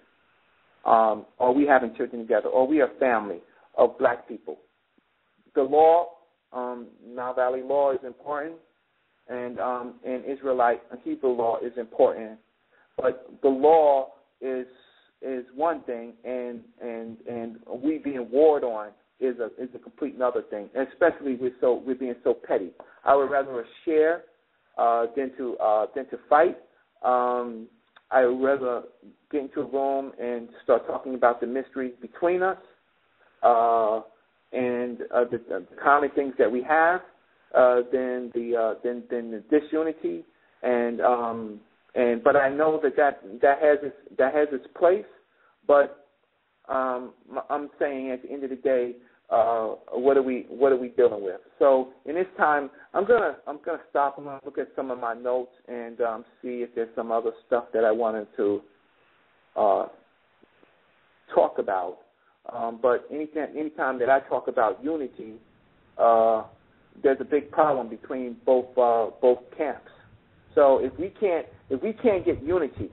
or we having children together, or we are family of black people. The law, Nile Valley law is important, and Israelite Hebrew law is important. But the law is one thing, and we being warred on is a complete another thing. And especially we're being so petty. I would rather share than to fight. I would rather get into a room and start talking about the mysteries between us and the common things that we have than the disunity. But I know that has its place. But I'm saying at the end of the day, what are we dealing with? So in this time, I'm gonna stop. I'm gonna look at some of my notes and see if there's some other stuff that I wanted to talk about. But anytime that I talk about unity, there's a big problem between both camps. So if we can't get unity,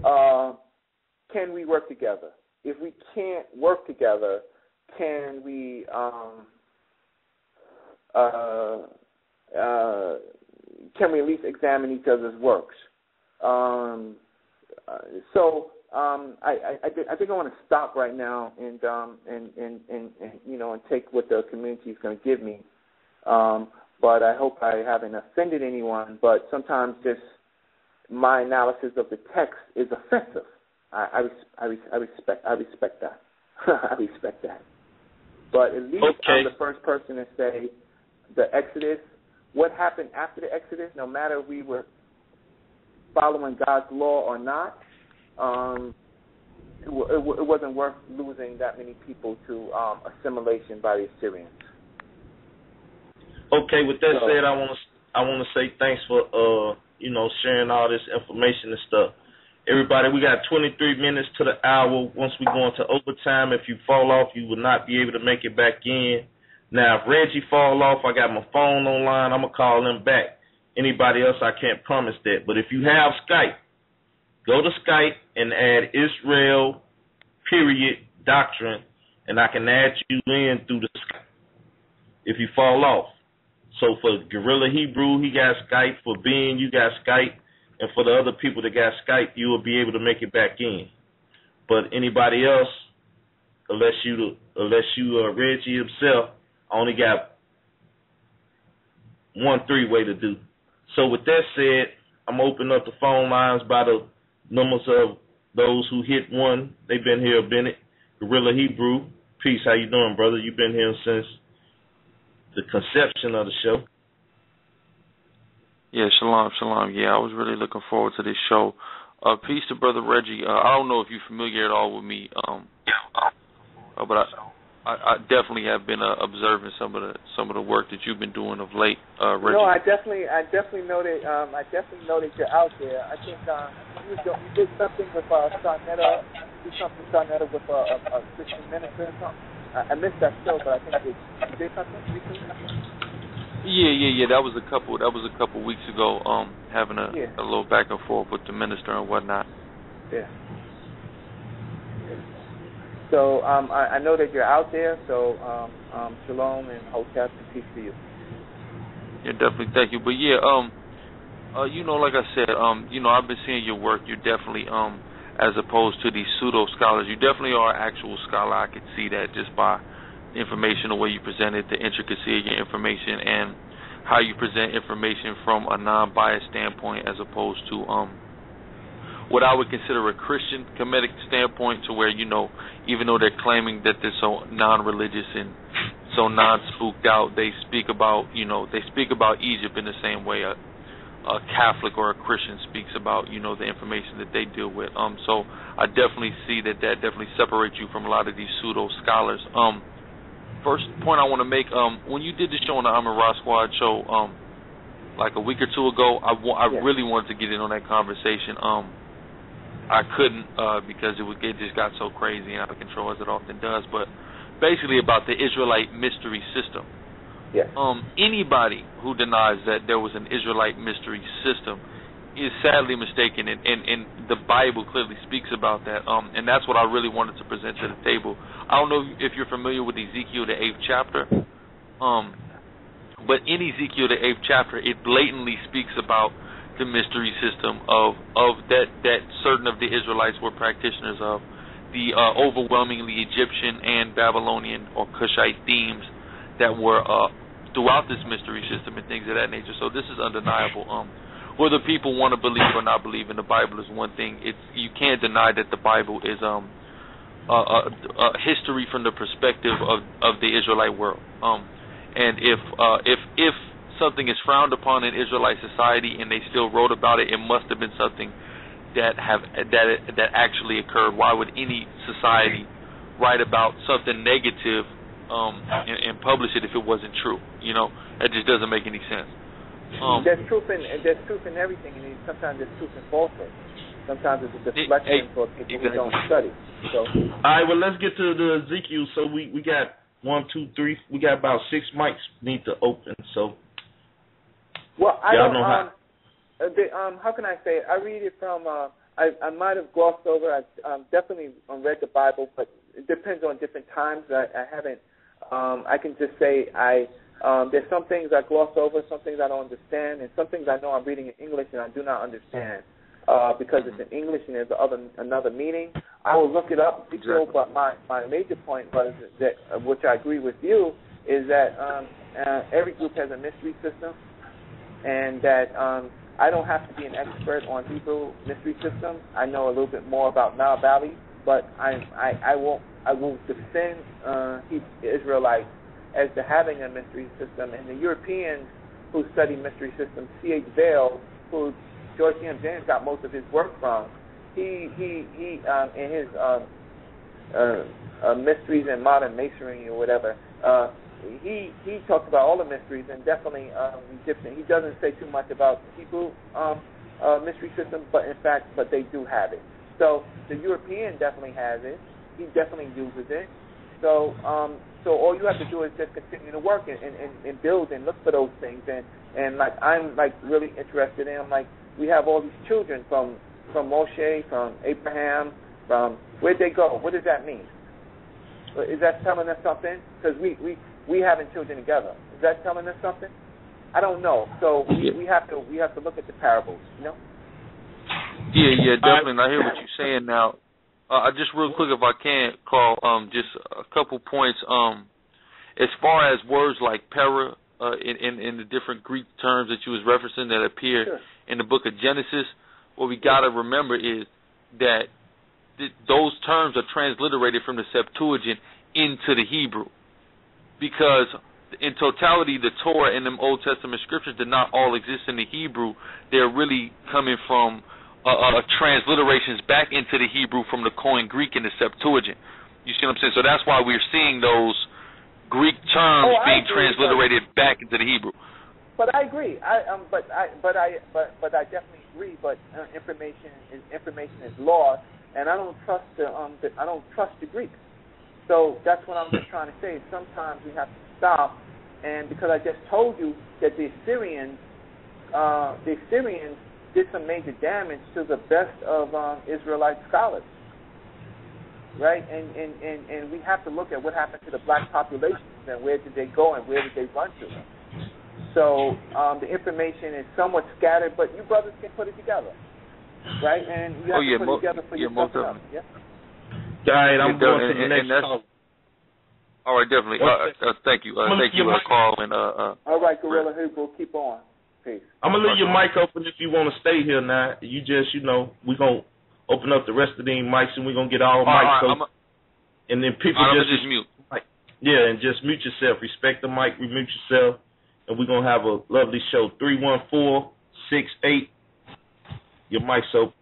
can we work together? If we can't work together, can we at least examine each other's works? I think I want to stop right now and take what the community is going to give me. But I hope I haven't offended anyone. But sometimes just my analysis of the text is offensive. I respect that. I respect that. But at least I'm the first person to say the Exodus. What happened after the Exodus? No matter if we were following God's law or not, it wasn't worth losing that many people to assimilation by the Assyrians. Okay, with that said, I want to say thanks for sharing all this information and stuff. Everybody, we got 23 minutes to the hour. Once we go into overtime, if you fall off, you will not be able to make it back in. Now, if Reggie fall off, I got my phone online. I'm going to call him back. Anybody else, I can't promise that. But if you have Skype, go to Skype and add Israel.Doctrine, and I can add you in through the Skype if you fall off. So for Gorilla Hebrew, he got Skype. For Bean, you got Skype. And for the other people that got Skype, you will be able to make it back in. But anybody else, unless you Reggie himself, only got 1 3-way to do. So with that said, I'm opening up the phone lines by the numbers of those who hit 1. They've been here a minute. Gorilla Hebrew, peace. How you doing, brother? You've been here since the conception of the show. Yeah, shalom. Yeah, I was really looking forward to this show. Peace to Brother Reggie. I don't know if you're familiar at all with me, but I definitely have been observing some of the work that you've been doing of late, Reggie. No, I definitely know that. I definitely know that you're out there. I think you did something with Sarnetta. You did something Sarnetta with a Christian minister or something. I missed that show, but I think you did something recently. Yeah. That was a couple weeks ago. Having a little back and forth with the minister and whatnot. Yeah. So I know that you're out there. So shalom and hotep and peace to you. Yeah, definitely. Thank you. But yeah, like I said, I've been seeing your work. You're definitely as opposed to these pseudo scholars, you definitely are an actual scholar. I could see that just by the information, the way you present it, the intricacy of your information, and how you present information from a non-biased standpoint as opposed to what I would consider a Christian Kemetic standpoint, to where, even though they're claiming that they're so non-religious and so non-spooked out, they speak about Egypt in the same way a Catholic or a Christian speaks about, the information that they deal with. So I definitely see that definitely separates you from a lot of these pseudo scholars. First point I want to make, when you did the show on the Amir Squad show, like a week or two ago, I really wanted to get in on that conversation. I couldn't because it just got so crazy and out of control, as it often does. But basically about the Israelite mystery system. Yes. Anybody who denies that there was an Israelite mystery system is sadly mistaken, and the Bible clearly speaks about that. And that's what I really wanted to present to the table. I don't know if you're familiar with Ezekiel, the 8th chapter, but in Ezekiel, the 8th chapter, it blatantly speaks about the mystery system of that certain of the Israelites were practitioners of, the overwhelmingly Egyptian and Babylonian or Cushite themes that were throughout this mystery system and things of that nature. So this is undeniable. Whether people want to believe or not believe in the Bible is one thing. You can't deny that the Bible is a history from the perspective of the Israelite world. And if something is frowned upon in Israelite society and they still wrote about it, it must have been something that actually occurred. Why would any society write about something negative and publish it if it wasn't true? That just doesn't make any sense. There's truth in everything, and sometimes there's truth in falsehood. Sometimes it's a deflection for people who don't study. So, all right, well, let's get to the Ezekiel. So we got 1, 2, 3. We got about 6 mics need to open. So, well, I don't know how can I say it? I read it from I might have glossed over. I definitely read the Bible, but it depends on different times. I haven't. I can just say there's some things I gloss over, some things I don't understand, and some things I know I'm reading in English and I do not understand because it's in English and there's another meaning. I will look it up, but my major point was that, which I agree with you, is that every group has a mystery system, and that I don't have to be an expert on Hebrew mystery systems. I know a little bit more about Nile Valley, but I won't defend Israelites as to having a mystery system. And the Europeans who study mystery systems, C.H. Vail, who George C.M. James got most of his work from, he in his mysteries in modern masonry or whatever, he talks about all the mysteries, and definitely Egyptian. He doesn't say too much about Hebrew mystery systems, but they do have it. So the European definitely has it. He definitely uses it. So all you have to do is just continue to work and build and look for those things. And like I'm like really interested in. Like we have all these children from Moshe, from Abraham, from where'd they go? What does that mean? Is that telling us something? Because we having children together. Is that telling us something? I don't know. So we have to look at the parables, you know? Yeah, definitely. And I hear what you're saying now. Just real quick, if I can, Carl, just a couple points. As far as words like para in the different Greek terms that you was referencing that appear in the book of Genesis, what we got to remember is that those terms are transliterated from the Septuagint into the Hebrew. Because in totality, the Torah and them Old Testament scriptures did not all exist in the Hebrew. They're really coming from transliterations back into the Hebrew from the Koine Greek and the Septuagint. You see what I'm saying? So that's why we're seeing those Greek terms being transliterated back into the Hebrew. But I agree. But I definitely agree. But information is lost, and I don't trust the Greeks. So that's what I'm just trying to say. Sometimes we have to stop, and because I just told you that the Assyrians did some major damage to the best of Israelite scholars, right? And we have to look at what happened to the black populations and where did they go and where did they run to. So the information is somewhat scattered, but you brothers can put it together, right? And you have to put it together for yourself. Yeah. All right, I'm going to the next call. All right, definitely. Thank you. Thank you, Carl. And all right, Gorilla, we'll keep on. Peace. I'm going to leave your mic open if you want to stay here now. You just, we're going to open up the rest of these mics and we're going to get all mics open. And then people just mute. Yeah, and just mute yourself. Respect the mic, remute yourself. And we're going to have a lovely show. 314-68. Your mic's open.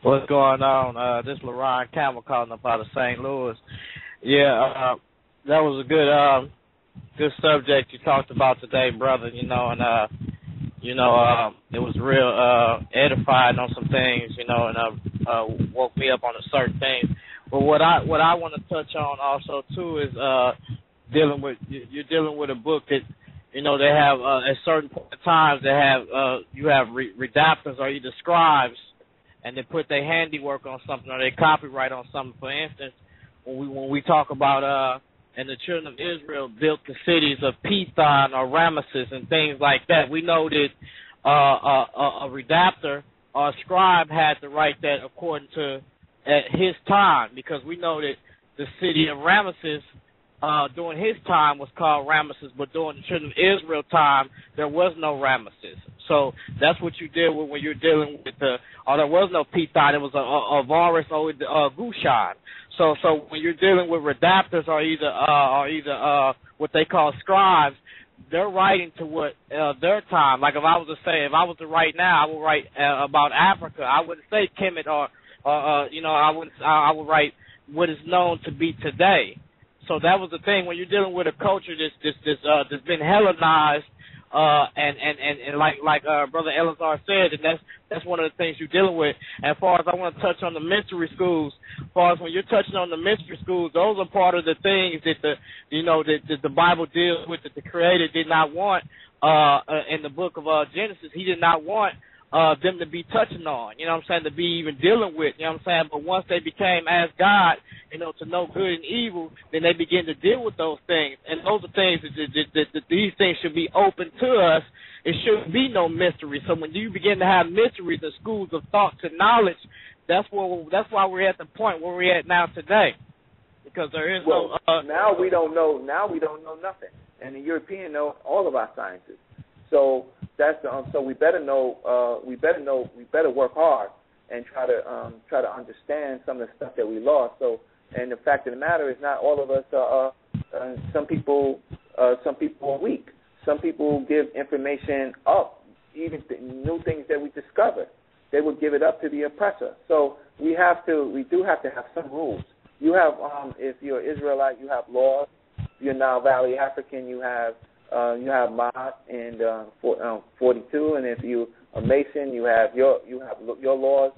What's going on? This is LaRon Campbell calling up out of St. Louis. Yeah, that was a good subject you talked about today, brother. And it was real edifying on some things, and woke me up on a certain things. But what I want to touch on also too is you're dealing with a book that they have at certain times they have you have redactors or either scribes, and they put their handiwork on something or their copyright on something. For instance, when we talk about and the children of Israel built the cities of Pithon or Ramesses and things like that, we know that a redactor or a scribe had to write that according to at his time, because we know that the city of Ramesses during his time was called Ramesses, but during the children of Israel time there was no Ramesses. So that's what you deal with when you're dealing with there was no Pithon, it was a Varus or Gushan. So when you're dealing with redactors or either what they call scribes, they're writing to what their time. Like if I was to write now, I would write about Africa. I wouldn't say Kemet or I would write what is known to be today. So that was the thing when you're dealing with a culture that's been Hellenized, and like Brother Eleazar said, and that's one of the things you're dealing with. And as far as I want to touch on the mystery schools, as far as when you're touching on the mystery schools, those are part of the things that that the Bible deals with, that the Creator did not want in the book of Genesis. He did not want them to be touching on, you know what I'm saying, to be even dealing with, you know what I'm saying. But once they became as God, you know, to know good and evil, then they begin to deal with those things. And those are things that these things should be open to us. It shouldn't be no mystery. So when you begin to have mysteries and schools of thoughts and knowledge, that's why we're at the point where we're at now today. Because there is now we don't know nothing. And the European know all of our sciences. So that's so we better know. We better work hard and try to understand some of the stuff that we lost. So, and the fact of the matter is, not all of us are. Some people are weak. Some people give information up, even new things that we discover. They would give it up to the oppressor. So we do have to have some rules. You have, if you're Israelite, you have laws. If you're Nile Valley African, you have Mott and 42, and if you a Mason, you have your laws.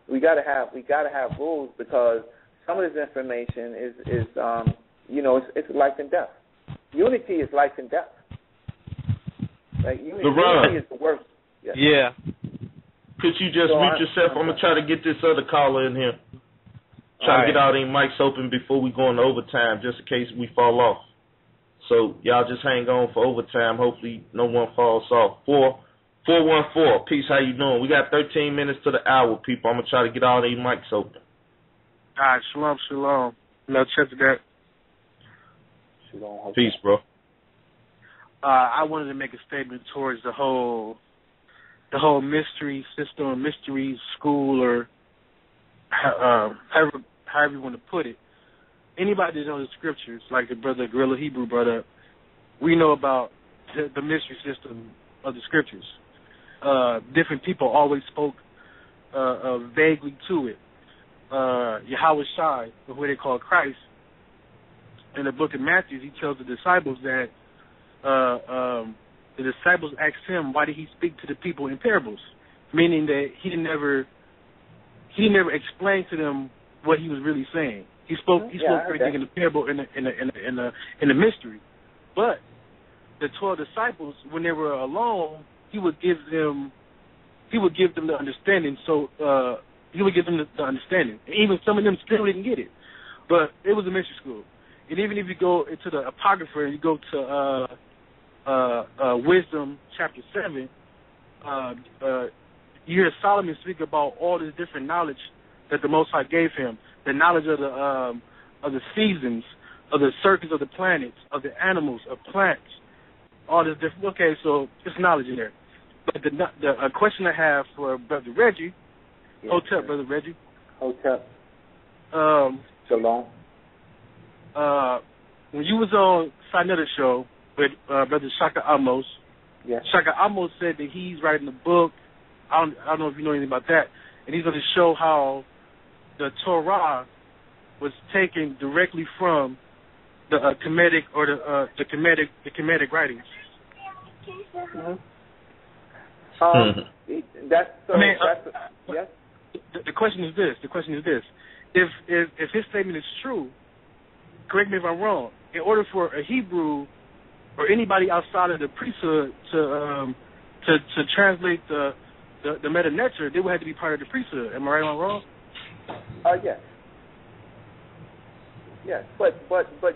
We gotta have rules, because some of this information is it's life and death. Unity is life and death. Like unity is the worst. Yeah. Could you just mute yourself? I'm gonna try to get this other caller in here. Try to get all these mics open before we go into overtime, just in case we fall off. So y'all just hang on for overtime. Hopefully no one falls off. 414. Peace, how you doing? We got 13 minutes to the hour, people. I'm going to try to get all these mics open. All right, shalom. No, check that. Shalom. Peace, bro. I wanted to make a statement towards the whole mystery system, mystery school, or however you want to put it. Anybody that knows the scriptures, like the brother Gorilla Hebrew brought up, we know about the mystery system of the scriptures. Different people always spoke vaguely to it. Yahweh Shai, or what they call Christ, in the book of Matthew, he tells the disciples that the disciples asked him, why did he speak to the people in parables? Meaning that he never explained to them what he was really saying. He spoke everything in the parable, in the mystery. But the 12 disciples, when they were alone, he would give them the understanding. So he would give them the understanding. And even some of them still didn't get it. But it was a mystery school. And even if you go into the Apocrypha and you go to Wisdom chapter 7, you hear Solomon speak about all this different knowledge that the Most High gave him. The knowledge of the seasons, of the circuits of the planets, of the animals, of plants, all this different. Okay, so there's knowledge in there. But the question I have for Brother Reggie, Hotep, Brother Reggie. Hotep. Shalom. When you was on Sinetta show with Brother Shaka Amos, Shaka Amos said that he's writing a book. I don't know if you know anything about that, and he's going to show how the Torah was taken directly from the Kemetic or the Kemetic writings. Mm-hmm. The question is this. If his statement is true, correct me if I'm wrong, in order for a Hebrew or anybody outside of the priesthood to translate the Meta Netter, they would have to be part of the priesthood. Am I right or wrong? Yes, but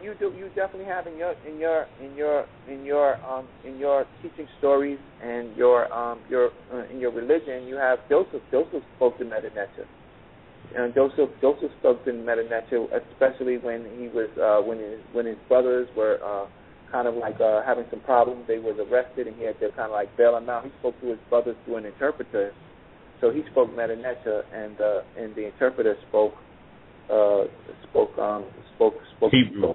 you definitely have in your teaching stories and in your religion, you have Joseph. Joseph spoke the Meta Netter, and Joseph spoke the Meta Netter, especially when he was when his brothers were kind of like having some problems. They was arrested, and he had to kind of like bail them out. He spoke to his brothers through an interpreter. So he spoke Meta Netter, and the interpreter spoke Hebrew.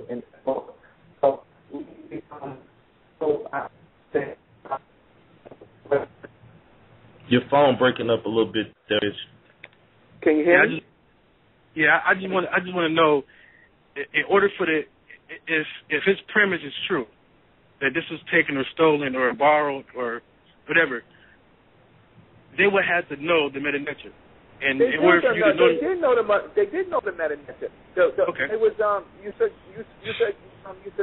Your phone breaking up a little bit, Darius. Can you hear me? I just want to know, in order for if his premise is true, that this was taken or stolen or borrowed or whatever, they would have to know the Meta Netter. And in order for you to know, they did know the Meta Netter. Okay. It was you said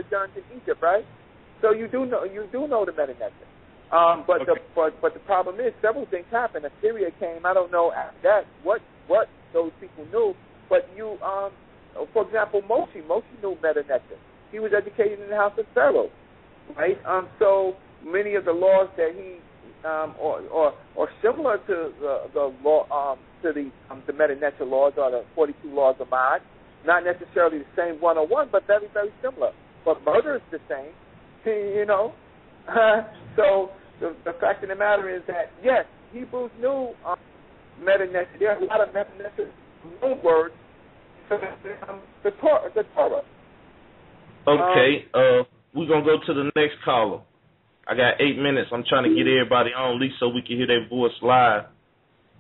Jonathan Egypt, right? So you do know the Meta Netter. But the problem is several things happened. Assyria came. I don't know after that what those people knew. But you, for example, Moshe knew Meta-Neter. He was educated in the house of Pharaoh, right? So many of the laws that he or similar to the law to the Meta-Neter laws or the 42 laws of Ma'at, not necessarily the same 101, but very, very similar. But murder is the same, you know. So the fact of the matter is that, yes, Hebrews knew Meta-Neter. There are a lot of Meta-Neter known words for the Torah. Okay, we're going to go to the next caller. I got 8 minutes. I'm trying to get everybody on, at least so we can hear their voice live,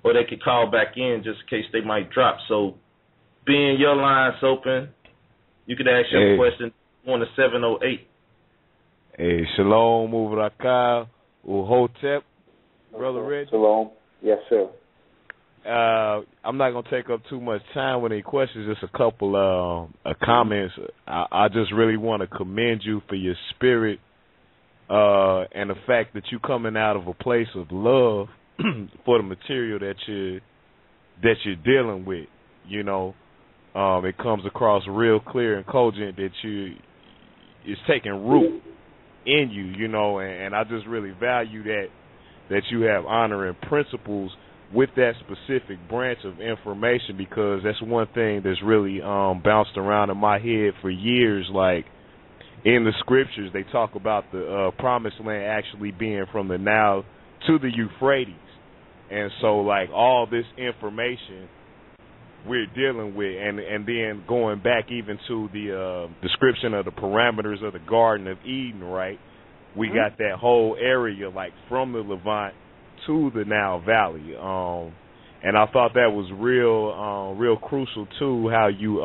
or they could call back in just in case they might drop. So, being your line's open, you could ask your question on the 708. Hey, Shalom, Uvraka, Uhotep, Brother Reggie. Shalom. Yes, sir. I'm not going to take up too much time with any questions, just a couple of comments. I just really want to commend you for your spirit and the fact that you coming out of a place of love for the material that you're dealing with. You know, it comes across real clear and cogent that it's taking root in you. You know, and I just really value that you have honor and principles with that specific branch of information, because that's one thing that's really bounced around in my head for years. Like, in the scriptures, they talk about the promised land actually being from the Nile to the Euphrates. And so, like, all this information we're dealing with, and then going back even to the description of the parameters of the Garden of Eden, right? We got that whole area, like, from the Levant to the Nile Valley. And I thought that was real crucial, too, how you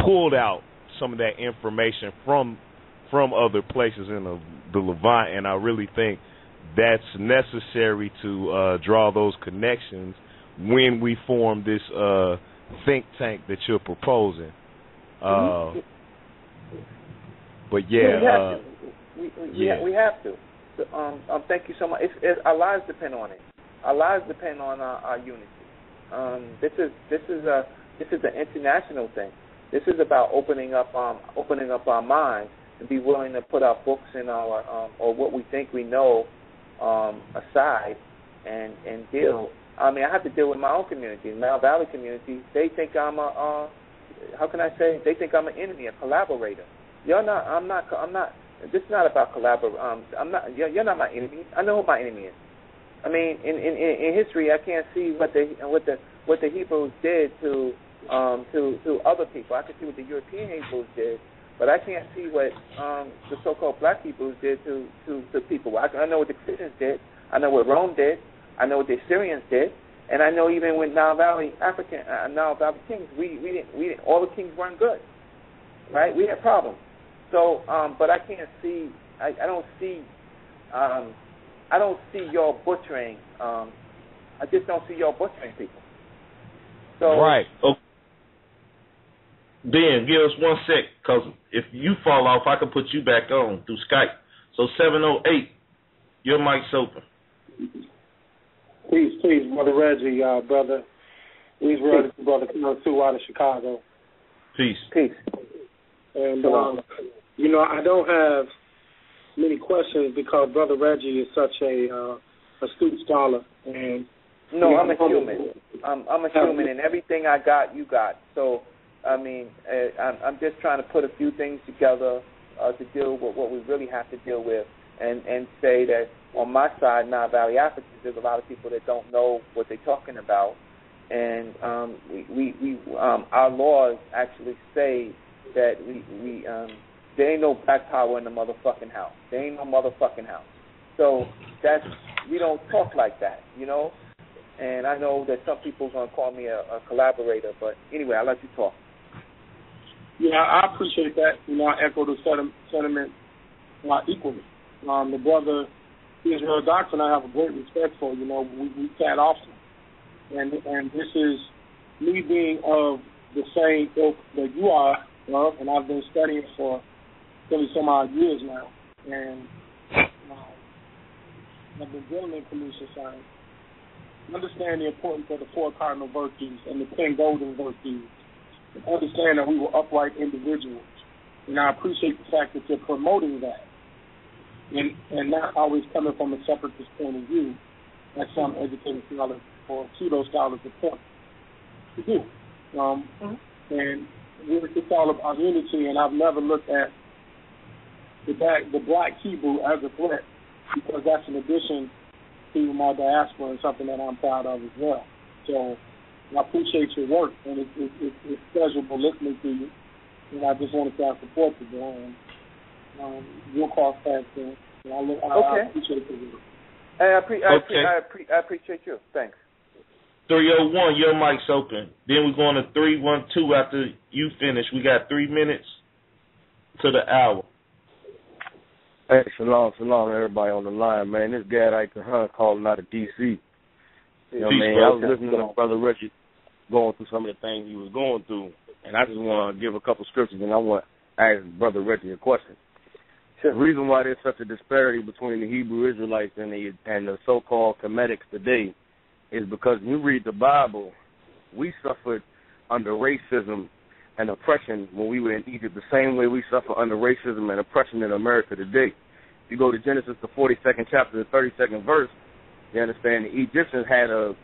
pulled out some of that information from other places in the Levant, and I really think that's necessary to draw those connections when we form this think tank that you're proposing. But yeah, we have to. Thank you so much. Our lives depend on it. Our lives depend on our unity. This is an international thing. This is about opening up our minds and be willing to put our books and our or what we think we know aside and deal. I mean, I have to deal with my own community, the Nile Valley community. They think I'm they think I'm an enemy, a collaborator. I'm not. This is not about collaboration. You're not my enemy. I know who my enemy is. I mean, in history, I can't see what the Hebrews did to other people. I can see what the European Hebrews did, but I can't see what the so-called black Hebrews did to people. I know what the Christians did. I know what Rome did. I know what the Assyrians did, and I know even with Nile Valley kings, we didn't. All the kings weren't good, right? We had problems. So, but I can't see. I don't see y'all butchering. I just don't see y'all butchering people. So, right. Okay. Ben, give us 1 sec, because if you fall off, I can put you back on through Skype. So 708, your mic's open. Peace, Brother Reggie, brother Israelite, brother coming through out of Chicago. Peace. And, I don't have many questions because Brother Reggie is such a astute scholar. And no, I'm a human. I'm a human, and everything I got, you got. So, I mean, I'm just trying to put a few things together to deal with what we really have to deal with, and say that on my side, Nile Valley Africans, there's a lot of people that don't know what they're talking about, and our laws actually say that there ain't no black power in the motherfucking house. There ain't no motherfucking house. So we don't talk like that, you know. And I know that some people are going to call me a collaborator, but anyway, I'll let you talk. Yeah, I appreciate that. I echo the sentiment equally. The brother Israel Doctrine, I have a great respect for. We chat often, and this is me being of the same ilk that you are of, and I've been studying for 30 some odd years now. And I've been dealing in pollution science. Understand the importance of the 4 cardinal virtues and the 10 golden virtues. And understand that we were upright individuals. And I appreciate the fact that you're promoting that. And not always coming from a separatist point of view, as some educated scholars or pseudo-scholars attempt to do. And it's all about unity, and I've never looked at the black Hebrew as a threat, because that's an addition to my diaspora and something that I'm proud of as well. So I appreciate your work, and it's pleasurable listening to you. And I just want to say I support you, and you'll cross paths soon. I appreciate your work. I appreciate you. Thanks. 301, your mic's open. Then we're going to 312 after you finish. We got 3 minutes to the hour. Hey, shalom, everybody on the line, man. This Gadite Hunt calling out of D.C. You know what I mean? I was listening to Brother Reggie going through some of the things he was going through, and I just want to give a couple scriptures, and I want to ask Brother Reggie a question. Sure. The reason why there's such a disparity between the Hebrew Israelites and the so-called Comedics today is because when you read the Bible, we suffered under racism and oppression when we were in Egypt the same way we suffer under racism and oppression in America today. If you go to Genesis, the 42nd chapter, the 32nd verse, you understand the Egyptians had a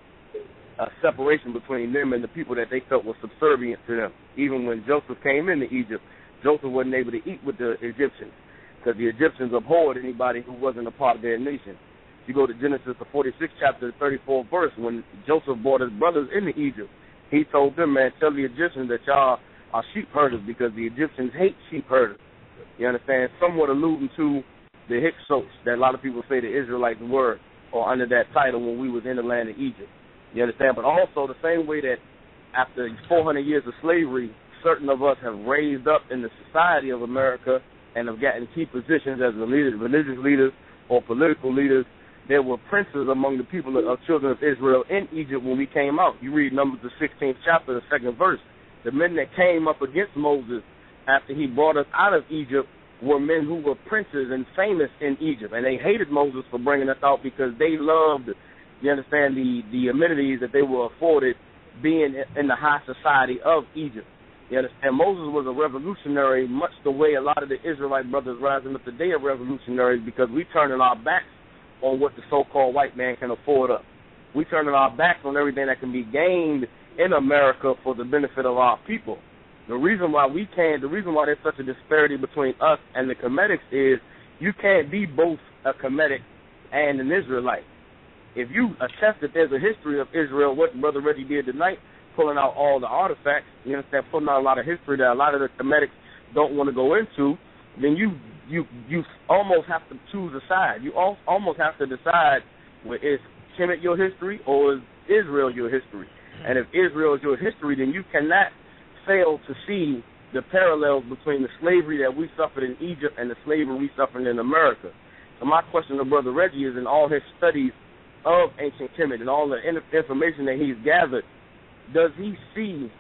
separation between them and the people that they felt was subservient to them. Even when Joseph came into Egypt, Joseph wasn't able to eat with the Egyptians because the Egyptians abhorred anybody who wasn't a part of their nation. If you go to Genesis, the 46th chapter, the 34th verse, when Joseph brought his brothers into Egypt, he told them, man, tell the Egyptians that y'all are sheep herders because the Egyptians hate sheep herders. You understand? Somewhat alluding to the Hyksos that a lot of people say the Israelites were, or under that title when we was in the land of Egypt. You understand? But also the same way that after 400 years of slavery, certain of us have raised up in the society of America and have gotten key positions as religious leaders or political leaders. There were princes among the people of children of Israel in Egypt when we came out. You read Numbers, the 16th chapter, the 2nd verse. The men that came up against Moses after he brought us out of Egypt were men who were princes and famous in Egypt. And they hated Moses for bringing us out because they loved, you understand, the amenities that they were afforded being in the high society of Egypt. You understand? Moses was a revolutionary, much the way a lot of the Israelite brothers rising up today are revolutionaries, because we turning our backs on what the so-called white man can afford us. We turning our backs on everything that can be gained in America for the benefit of our people. The reason why there's such a disparity between us and the Comedics is you can't be both a Comedic and an Israelite. If you attest that there's a history of Israel, what Brother Reggie did tonight, pulling out all the artifacts, you understand, pulling out a lot of history that a lot of the Comedics don't want to go into, then you almost have to choose a side. You almost have to decide, well, is Kemet your history or is Israel your history? And if Israel is your history, then you cannot fail to see the parallels between the slavery that we suffered in Egypt and the slavery we suffered in America. So my question to Brother Reggie is, in all his studies of ancient Kemet and all the information that he's gathered, does he see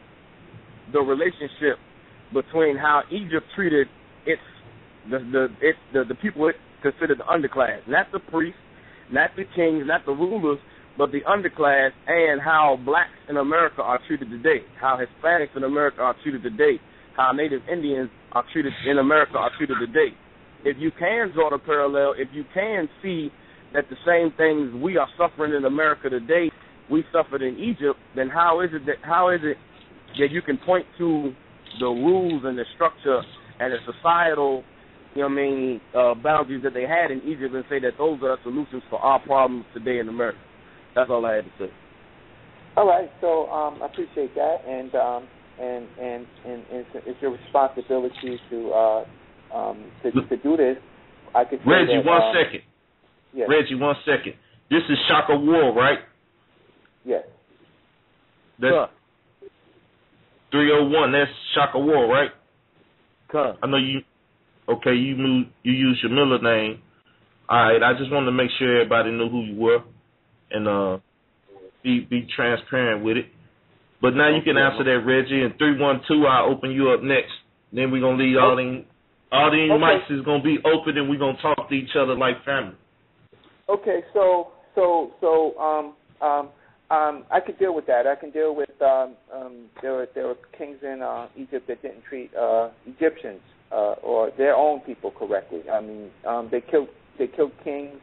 the relationship between how Egypt treated the people it considered the underclass, not the priests, not the kings, not the rulers, but the underclass, and how blacks in America are treated today, how Hispanics in America are treated today, how Native Indians are treated in America are treated today. If you can draw the parallel, if you can see that the same things we are suffering in America today, we suffered in Egypt, then how is it that you can point to the rules and the structure and the societal, boundaries that they had in Egypt and say that those are the solutions for our problems today in America? That's all I had to say. All right, so I appreciate that, and it's your responsibility to do this. I could say Reggie, that, 1 second. Yes. Reggie, 1 second. This is Shaka War, right? Yes. That's 301. That's Shaka War, right? I know you. Okay, you use your Miller name. All right. I just wanted to make sure everybody knew who you were, and be transparent with it. But now you can answer that, Reggie. And 312, I'll open you up next. Then we're gonna leave all them All these mics is gonna be open, and we're gonna talk to each other like family. Okay, so I could deal with that. I can deal with there were kings in Egypt that didn't treat Egyptians or their own people correctly. I mean, they killed kings.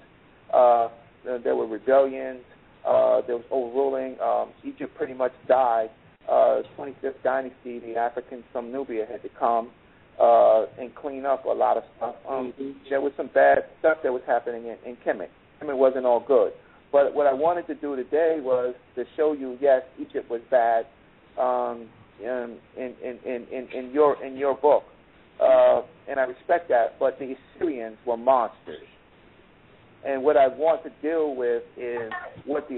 There were rebellions. There was overruling. Egypt pretty much died. 25th dynasty, the Africans from Nubia had to come and clean up a lot of stuff. There was some bad stuff that was happening in Kemet. Kemet wasn't all good. But what I wanted to do today was to show you, yes, Egypt was bad in your book, and I respect that. But the Assyrians were monsters, and what I want to deal with is what the